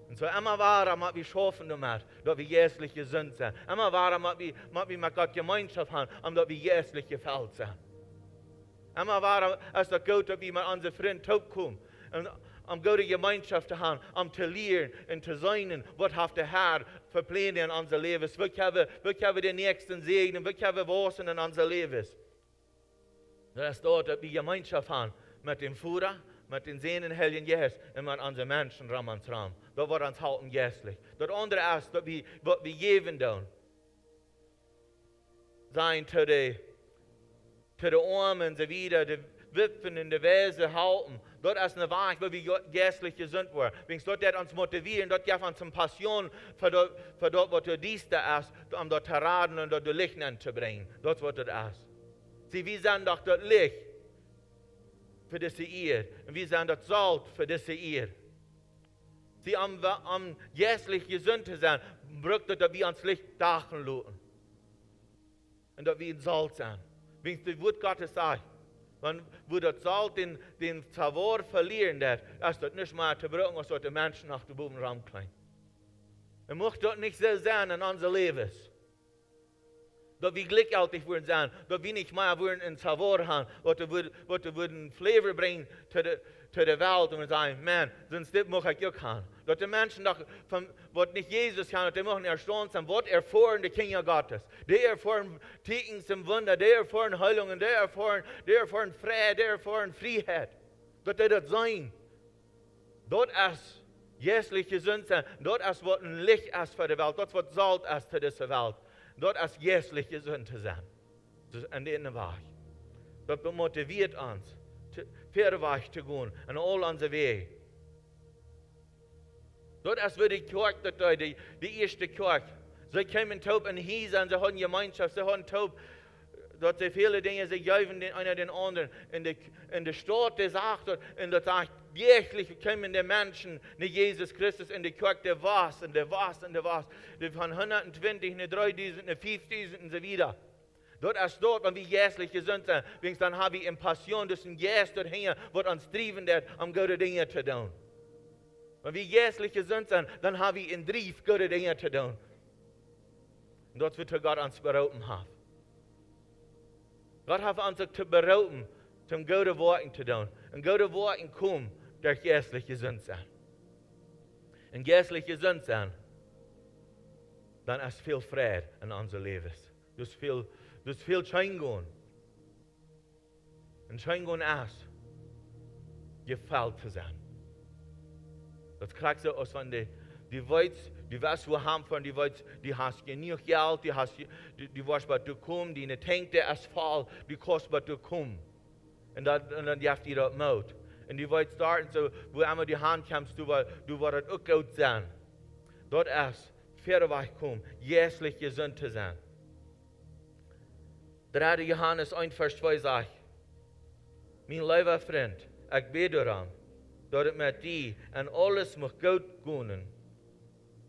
Und so immer weiter müssen wir schaffen damit, dass wir geistlich gesund sind. Immer weiter müssen wir mit Gott Gemeinschaft haben, dass wir geistlich gefällt sind. Immer weiter ist das gut, dass wir mit unseren Freunden zukommen. Und gute Gemeinschaft zu haben, zu lernen und zu sein, was hat der Herr für Pläne in unser Leben. Wie können wir den nächsten segnen, wie können wir wachsen in unser Leben. Das ist dort, dass wir Gemeinschaft haben mit dem Führer, mit den Sehnen Heiligen Geist und mit unseren Menschen rum ans Raum. Das wird uns halten geistlich. Das andere ist, dass wir, was wir geben tun, sein zu den Armen, so wieder, die Witwen in der Weise halten. Das ist eine Wahrheit, wo wir geistlich gesund werden. Wenn das uns motivieren, das gibt uns eine Passion für das, was du dies da ist, um das zu raten und das Licht anzubringen. Das ist, was das ist. Sie, wir sind doch das Licht für diese Erde. Und wir sind das Salz für diese Erde. Sie, um geistlich gesund zu sein, braucht es, dass wir uns Licht dachen lassen. Und dass wir Salz sind. Wenn das Wort Gottes sagt, wenn das Salz den Savor verlieren, ist das nicht mehr zu brauchen, als die Menschen nach dem Bodenraum klein. mocht dort nicht so sein in unser Leben. Dat we glücklich worden zijn, dat we niet meer worden in Savor gaan, wat we worden flavor brengen to de wereld, en we zeggen, man, sonst dit mag ik ook gaan. Dat de mensen van wat niet Jezus gaan, dat die mogen erstaunt zijn, wat erfahren de Kinder Gottes. Die erfahren Tekens en Wunder, die erfahren Heilungen, die erfahren Vrede, die erfahren Freiheit. Dat die dat zijn. Dat is Jeistlich Jesunt zijn, dat is wat een licht is voor de wereld, dat is wat zout is voor deze wereld. Dat is Jeistlich Jesunt te zijn. Dus aan de ene weg. Dat motiviert ons, verder weg te gaan, en al onze wegen. Dat is waar de kerk, de eerste kerk. Ze kwamen taub en hier zijn, ze hadden gemeenschap, ze hadden taub, dat ze vele dingen, ze geven den einer den anderen. In de stad des achter, en dat sagt, jährlich kommen die Menschen, nicht Jesus Christus, in die Kirche, der was, und der was, und der was. Von 120, ne 3000, ne 5000 und so wieder. Dort ist dort, wenn wir jährlich gesund sind, dann haben wir eine Passion, das ein Geist dort hängen, was uns trieben wird, um gute Dinge zu tun. Wenn wir jährlich gesund sind, dann haben wir einen Drief, gute Dinge zu tun. Und dort wird Gott uns beraten haben. Gott hat uns zu beraten, zum gute Worten zu tun. Und gute Worten kommen durch geistlich gesund sein. Und geistlich gesund sein, dann ist viel Friede in unser Leben. Das ist viel Scheingon. Und Scheingon ist, gefällt zu sein. Das kriegst du aus von die Weiz, die was wir haben von die Weiz, die hast genug Geld, die was bei dir kommen, die nicht denkt, der ist voll, die kostet bei dir kommen. Und dann darfst du das Mut. Und die Weiz starten, so, wo einmal die Hand kommst, du wirst auch gut sein. Dort ist, verder kommen, jährlich gesund zu sein. 3. Johannes 1, Vers 2 sagt, mein lieber Freund, ich bete daran, dass es mit dir an alles mag gut gehen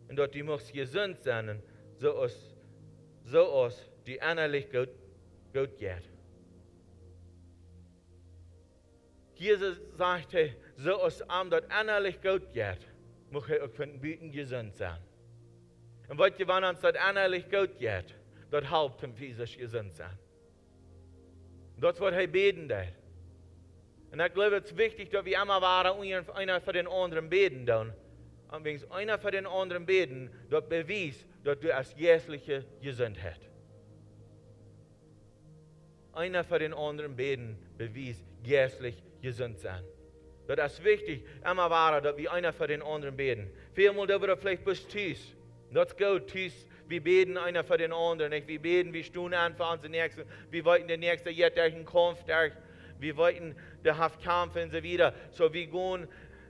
und dass du magst gesund sein, so als die innerlich gut geht. Jesus sagte, so als ihm das innerlich gut geht, mag er auch von den Büten gesund sein. Und weißt du, wenn uns das innerlich gut geht, das hilft ihm physisch gesund sein. Das ist, was er beten darf. Und ich glaube, es ist wichtig, dass wir immer einer für den anderen beten tun. Und wenn einer für den anderen beten, das beweist, dass du als geistliche Gesundheit hast. Einer für den anderen beten beweist geistlich gesund sein. Das ist wichtig, immer wahr, dass wir einer für den anderen beten. Vielmal, da wird vielleicht bis tief. Das ist gut, tief. Wir beten einer für den anderen. Nicht? Wir beten, wir stehen an für unseren Nächsten. Wir wollten den Nächsten jetzt durch den Kampf, wir wollten der Kampf und so wieder. So wir gehen,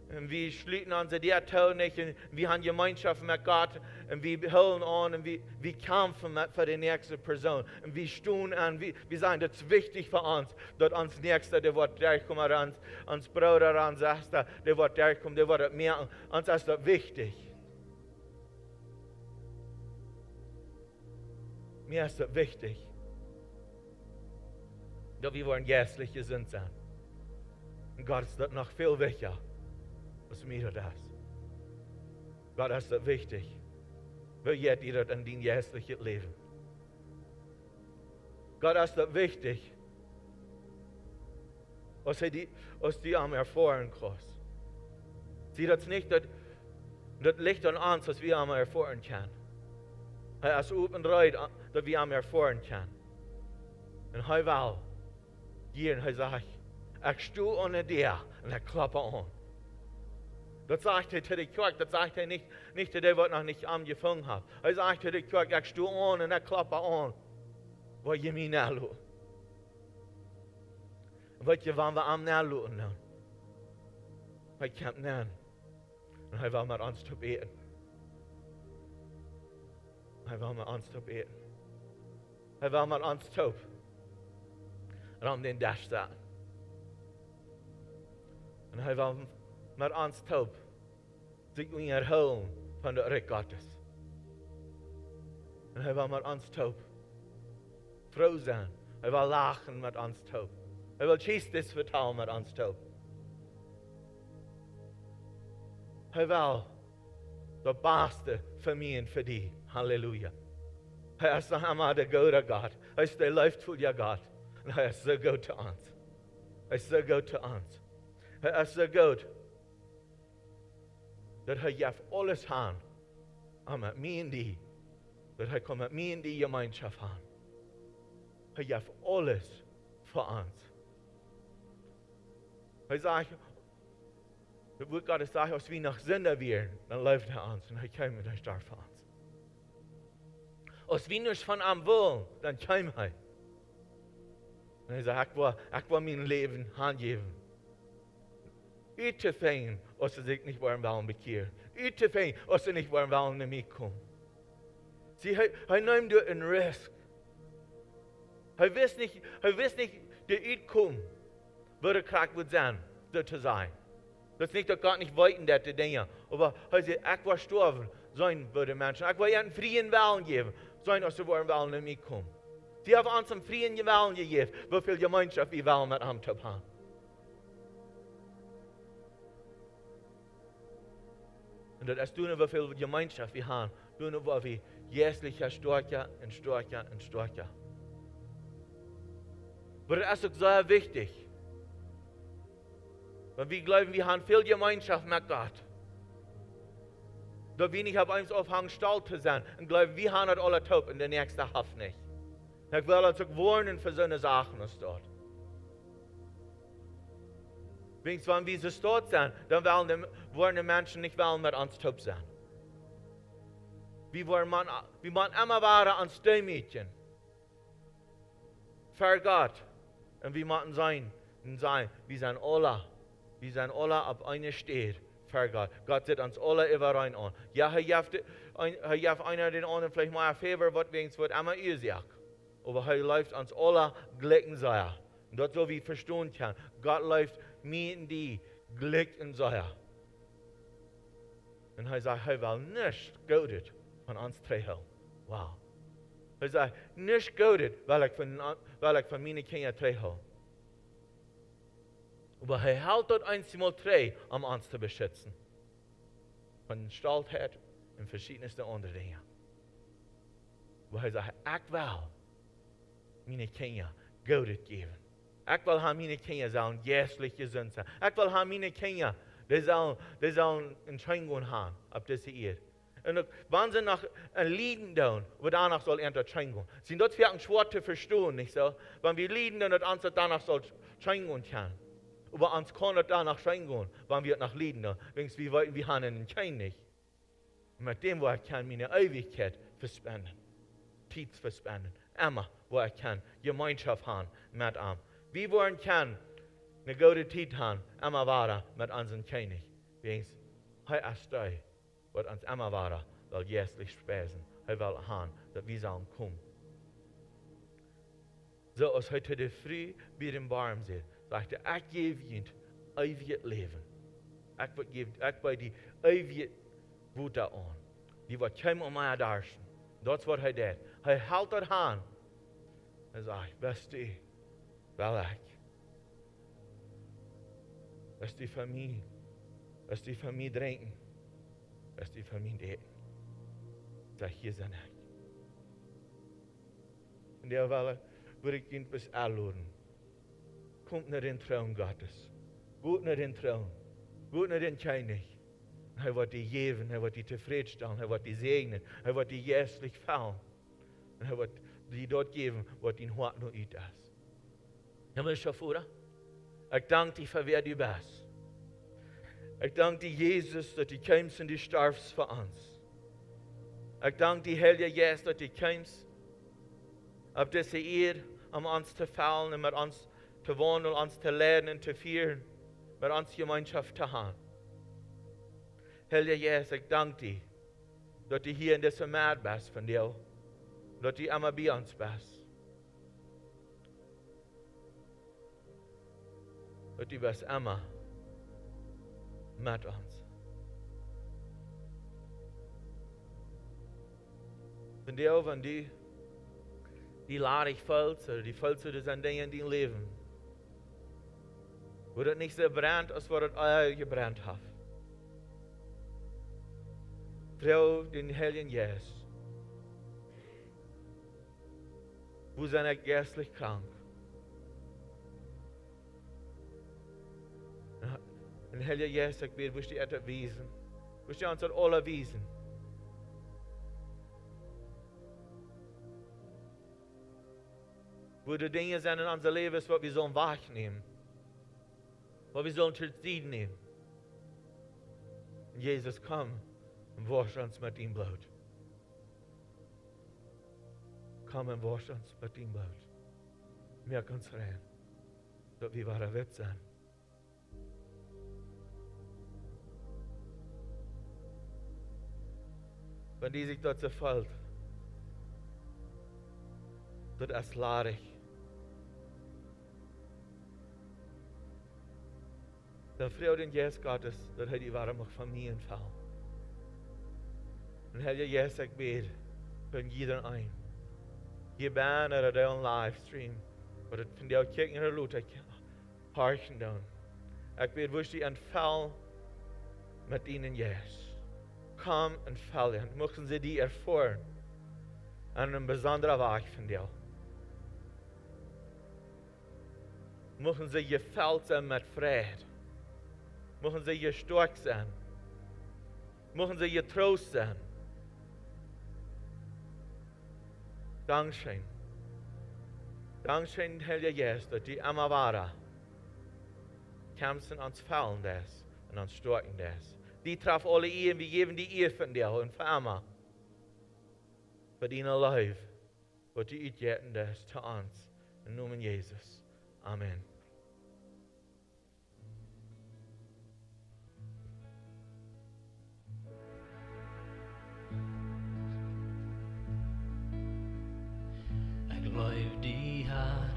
wir schließen unsere Diäte nicht. Wir haben Gemeinschaft mit Gott. Und wir hören an und wir kämpfen für die nächste Person. Und wir stehen an, wir sagen, das ist wichtig für uns, dass uns Nächster, der wird durchkommen, uns Bruder, uns Schwester, der wird durchkommen, der wird merken. Uns ist das wichtig. Mir ist das wichtig, dass wir wollen geistlich gesund sein. Und Gott ist das noch viel wichtiger, als mir das. Gott ist das wichtig. Wie geht ihr das in dein geistliches Leben? Gott ist das wichtig, was die am erfahren kannst. Sieh das nicht, das liegt an uns, was wir am erfahren können. Er ist open rein, dass wir am erfahren können. Und er will gehen, er sagt, ich stehe unter dir und er klappe an. Das sagt er zu der Kirche, das sagt er nicht zu dem, was noch nicht angefangen hat. Er sagt zu der Kirche, ich stehe an und er klappe an. Was ich mir nachschaue. Und was ich, wenn wir am nachschauen, dann. Ich kann nicht. Und er will mit uns zu beten. Er will mit uns zu beten. Er will mit uns zu. Und den Dash sagen. Und er will mit uns taub sich erholen von der Recht Gottes. Und er will mit uns taub froh sein. Er will lachen mit uns taub. Er will Jeistlich vertellen mit uns taub. Er will dat beste voor mij en voor die. Halleluja. Hij is de hammer, de gode God. Hij is de liefdevolle God. En hij is zo goed te ons. Hij is zo goed te ons. Hij is zo goed. Dat hij heeft alles aan. Om met mij en die. Dat hij komt met mij en die gemeenschap aan. Hij heeft alles voor ons. Hij zegt, dat wordt God zeggen, als we nog Sünder wären, dann läuft ons en hij komt en hij starft voor ons. Als we niets van hem willen, dan komt hij. En hij zegt, ik wil mijn leven aangeven. U te fijn, als ze zich niet waarom willen bekeren. U te fijn, als ze niet waarom willen naar mij komen. Zie, hij neemt door een risk. Hij wist niet de uitkom, wat er kracht moet zijn, dat te zijn. Dat is niet dat God niet weten dat te dingen. Maar hij zei, ik wil sterven, zijn voor de mensen. Ik wil je een vrije willen geven, zijn als ze waarom willen naar mij komen. Die hebben ons een vrije willen gegeven, hoeveel gemeenschap we willen met hem te hebben. En dat is toen hoeveel gemeenschap we hebben, toen waar we Jeistlich sterker en sterker en sterker. Maar das ist auch sehr wichtig. Weil wir glauben, wir haben viel Gemeinschaft mit Gott. Da wir nicht auf uns aufhängen, stolz zu sein und glauben, wir haben das alle top und der nächste Haft nicht. Ich will uns auch warnen für so eine Sachen aus dort. Wenigstens, wenn wir so dort sind, dann wollen die Menschen nicht mit uns top sein. Wir wollen immer waren ans Mädchen. Für Gott. Und wir müssen sein, wir sind alle auf einer Stelle für Gott. Gott sieht uns alle über rein an. Ja, er hat einer den anderen vielleicht mal ein Fieber, was wenigstens wird immer üsig. Aber er läuft uns alle gleichen Säuer. Und das so wie verstehen kann. Gott läuft mir und die gleichen Säuer. Und er sagt, er will nicht Gutes von uns treffen. Wow. Er sagt, nicht Gutes, weil ich von meinen Kindern treffe. Aber er hält dort einmal drei, um uns zu beschützen. Von Stolzheit und verschiedensten anderen Dingen. Wo er sagt, ich will meine Kinder Gutes geben. Ich will meine Kinder sollen jeistlich gesund sein. Ich will meine Kinder, die sollen Entschuldigung haben auf diese Erde. Und wenn sie noch ein Lieden tun, wo danach soll Entschuldigung. Sind dort für schwer zu verstehen, nicht so? Wenn wir Lieden tun, und uns danach soll Entschuldigung können. Aber uns kann es danach Entschuldigung, wenn wir nach Lieden tun. Wenigstens wir wollten, wir haben einen Schein nicht. Und mit dem, wo ich kann, meine Ewigkeit verspenden. Zeit verspenden. Immer, wo ich kann, Gemeinschaft haben mit ihm. Wir wollen können, eine gute Zeit haben, immer weiter mit unseren König. Wenigstens, er ist da. Wat ons immer waren, wel Jeistlich speisen. Hij wil gaan, dat we zullen komen. Zo als hij te de früh bij dem Baum zit, zegt hij, ik geef je eeuwig leven. Ik bij die eeuwig woede aan. Die wat komen mij darsten. Dat is wat hij deed. Hij houdt dat aan. Hij zegt, beste, wel ik. Beste familie. Beste familie drinken. Dass die Familie da hier sind. Und der würde ich ihn bis einladen. Kommt nach den Traum Gottes. Gut nach den Traum. Gut nach den König. Er wird die geben, er wird die zufriedenstellen, er wird die segnen, er wird die jährlich fallen. Und er wird die dort geben, was ihn hart noch übt ist. Himmlischer Vater, ich danke dir für wer du bist. Ich danke dir, Jesus, dass du kommst und du stirbst für uns. Ich danke dir, Heiliger Jesus, dass du kommst auf diese Erde, um uns zu fallen und mit uns zu wohnen, uns zu lernen und zu führen, mit uns Gemeinschaft zu haben. Heiliger Jesus, ich danke dir, dass du hier in dieser Welt bist von dir, dass du immer bei uns bist. Dass du bist immer mit uns. Von dir, wenn du die Lade füllst, oder die füllst du das an Dingen in dein Leben, wo das nicht so brennt, als wo das Öl gebrannt hat. Frau den Heiligen Geist. Wo sind er geistlich krank? En Heilige Geest, ik bid, woest die het wezen. Woest die ons het alle wezen. Wo de dingen zijn in onze levens wat we zullen wahrnehmen. Wat we zullen ter tijd nemen. Jezus, kom en wasch ons met die bloed. Kom en wasch ons met die bloed. Maak ons rein. Dat we ware wit zijn. Wenn die sich dort zerfällt, wird es larig. Dan vreugde in Jezus Gottes dat hij die warm mag van mij invallen. En Heilige Jezus, ik bid voor iedereen. Je bent naar de livestream, maar het van jou kijken naar de loot, ik harken dan. Ik bid, woest die aanval met ihnen Jezus. Kom en vallen. Mochten ze die ervoeren. En een bijzondere weg van jou. Mochten ze gevuld zijn met vrede. Mochten ze sterk zijn. Mochten ze je troost zijn. Dankzij. Dankzij Heilige Geest dat die immer waren. Kämpfen ons vallen des en ons sterken des. Die traf alle eer, we geven die eer van jou en van Amma. Voor die life, wat die uitgeven is te ons. In naam van Jezus. Amen. Ik loof die haar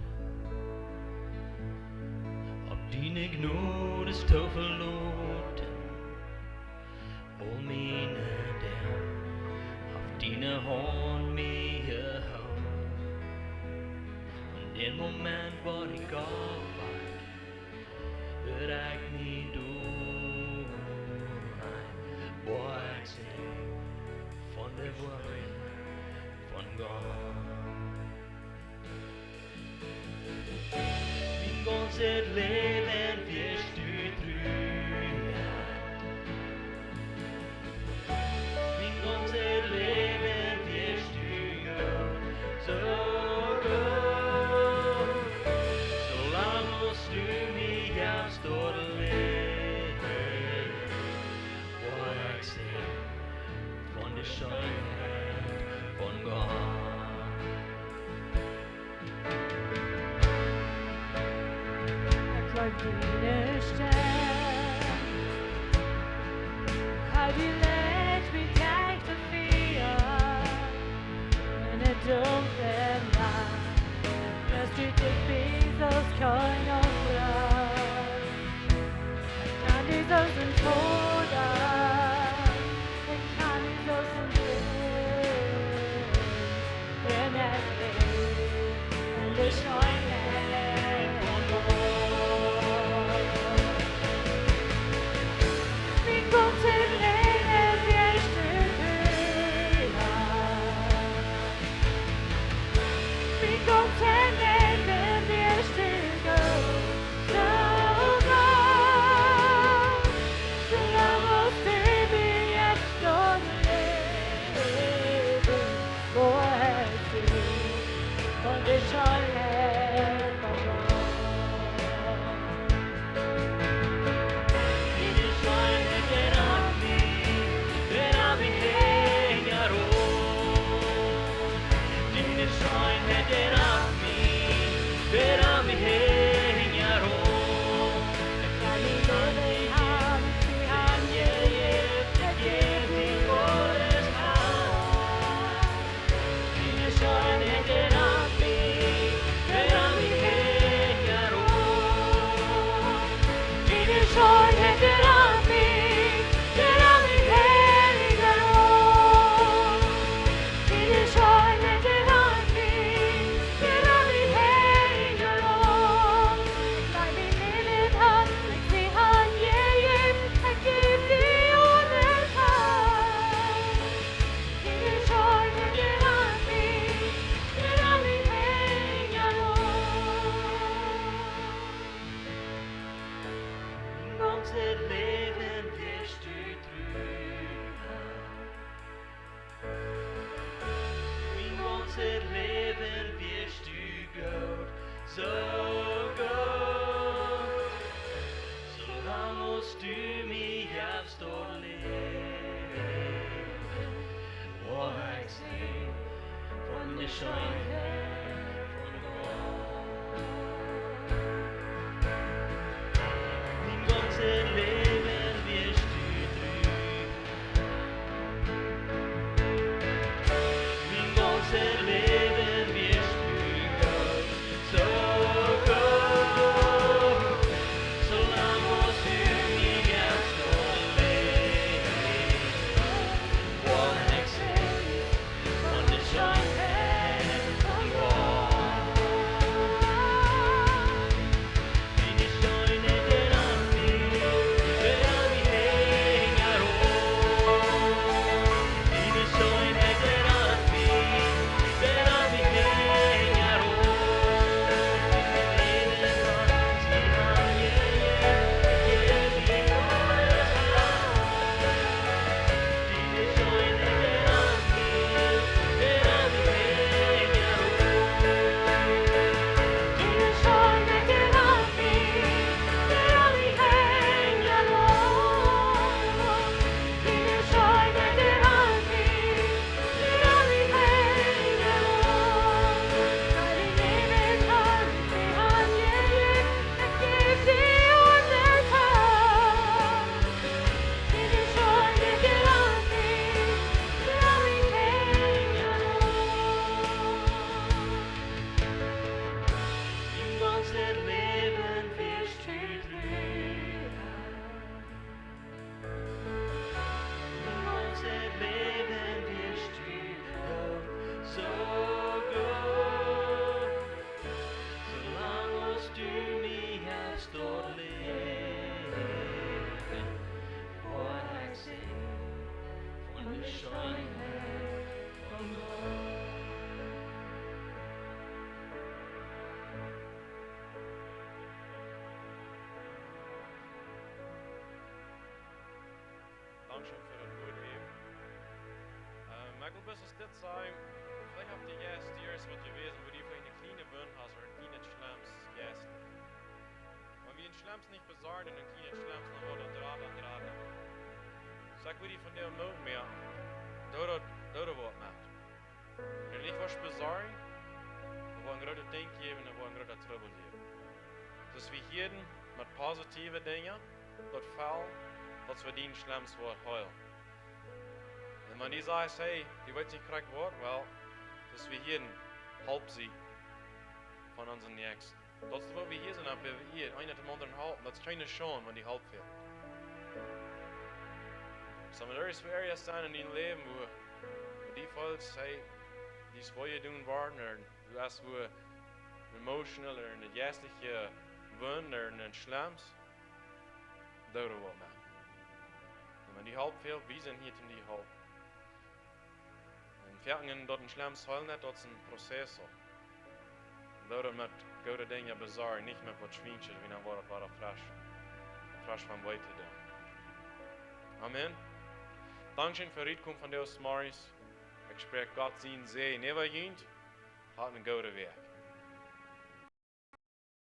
op die gnade is te verloten. O mine der auf deine Hand mir hau. Und den Moment, wo ich aufwach, hör ich nie durch. Wo ich sing von der Wort von Gott. Mein ganzes Leben wirst du trüben. Mein ganzes Leben wirst du so gut. Solange musst du mich aufs Tor legen, wo ich seh von der Schönheit von Gott. Like die Stern, how die lädt mich gleich dafür, in der dunklen Nacht, dass du dich bist aus kein Auftrag. Ich kann nicht aus dem Tod an, ich kann nicht aus dem Leben, wenn lebt in der Schönheit von Gott. So het leven wirst du trügen. Wie het leven wirst du gut, so gut. Solange als du mich hast dort leben, wo ich seh von der Schönheit von Gott. Mein ganzes Leben wirst du trügen. Mein ganzes Leben wirst du gut, so gut. Solange als du mich hast dort leben, wo ich seh von der Schönheit von Gott. Die Schönheit der an mir hänger hoch. Die Schönheit der an mir hänger hoch. Jeden Tag sie an die alles die Schönheit der an mir hänger hoch. Die Schönheit der an mir hänger hoch. Die Schönheit der an mir hänger hoch. Weil ich leben kann, sie an jedem, ich geb sie unser Tag. Die Schönheit der an mir hänger hoch. Im ganzen Leben wirst du trügen. Im ganzen Leben wirst du gut, so gut. Solange als du mich hast dort leben, wo ich seh von der Schönheit von Gott. Dankeschön für das gute Leben. Ich will bis es das sein. Vielleicht habt ihr jetzt Jahres was gewesen, wo die vielleicht eine kleine Wunde hast oder ein kleines Schlamms gegessen. Wenn wir den Schlamms nicht besorgen, einen kleinen Schlamms, dann wird er Draht an Draht. Sag, wie die von der Not mehr, da wird macht. Wenn ich was besorgen, dann wollen wir ein Ding geben, dann wollen wir ein Trouble geben. Dus wie jeden met positieve dingen, dat fall, dat we die Schlamms wordt heulen. En wanneer die zegt, hey, die weet niet krijgt wordt, wel, dus we hier helpen sie van onze nächsten. Dat is wat we hier zijn, we hier, een het anderen helpen. Dat is geen schoon, wanneer die helpt veel. Some of those areas zijn in je leven, wo die volks, hey, die swoje doen worden, en du hast wo emotional, en een jeistliche wund, en een Schlamms, dat wordt man. En die helpt veel, wie zijn hier om die helpen. En vergingen dat een Schlamms heulen net, dat is een proces. Daarom met goede dingen bezorgen, niet met wat schwintjes, wie dan wordt het fresh van buiten doen. Amen. Dankzij voor het komen van Deus Morris. Ik spreek God zien zee, never jint, had een goede werk.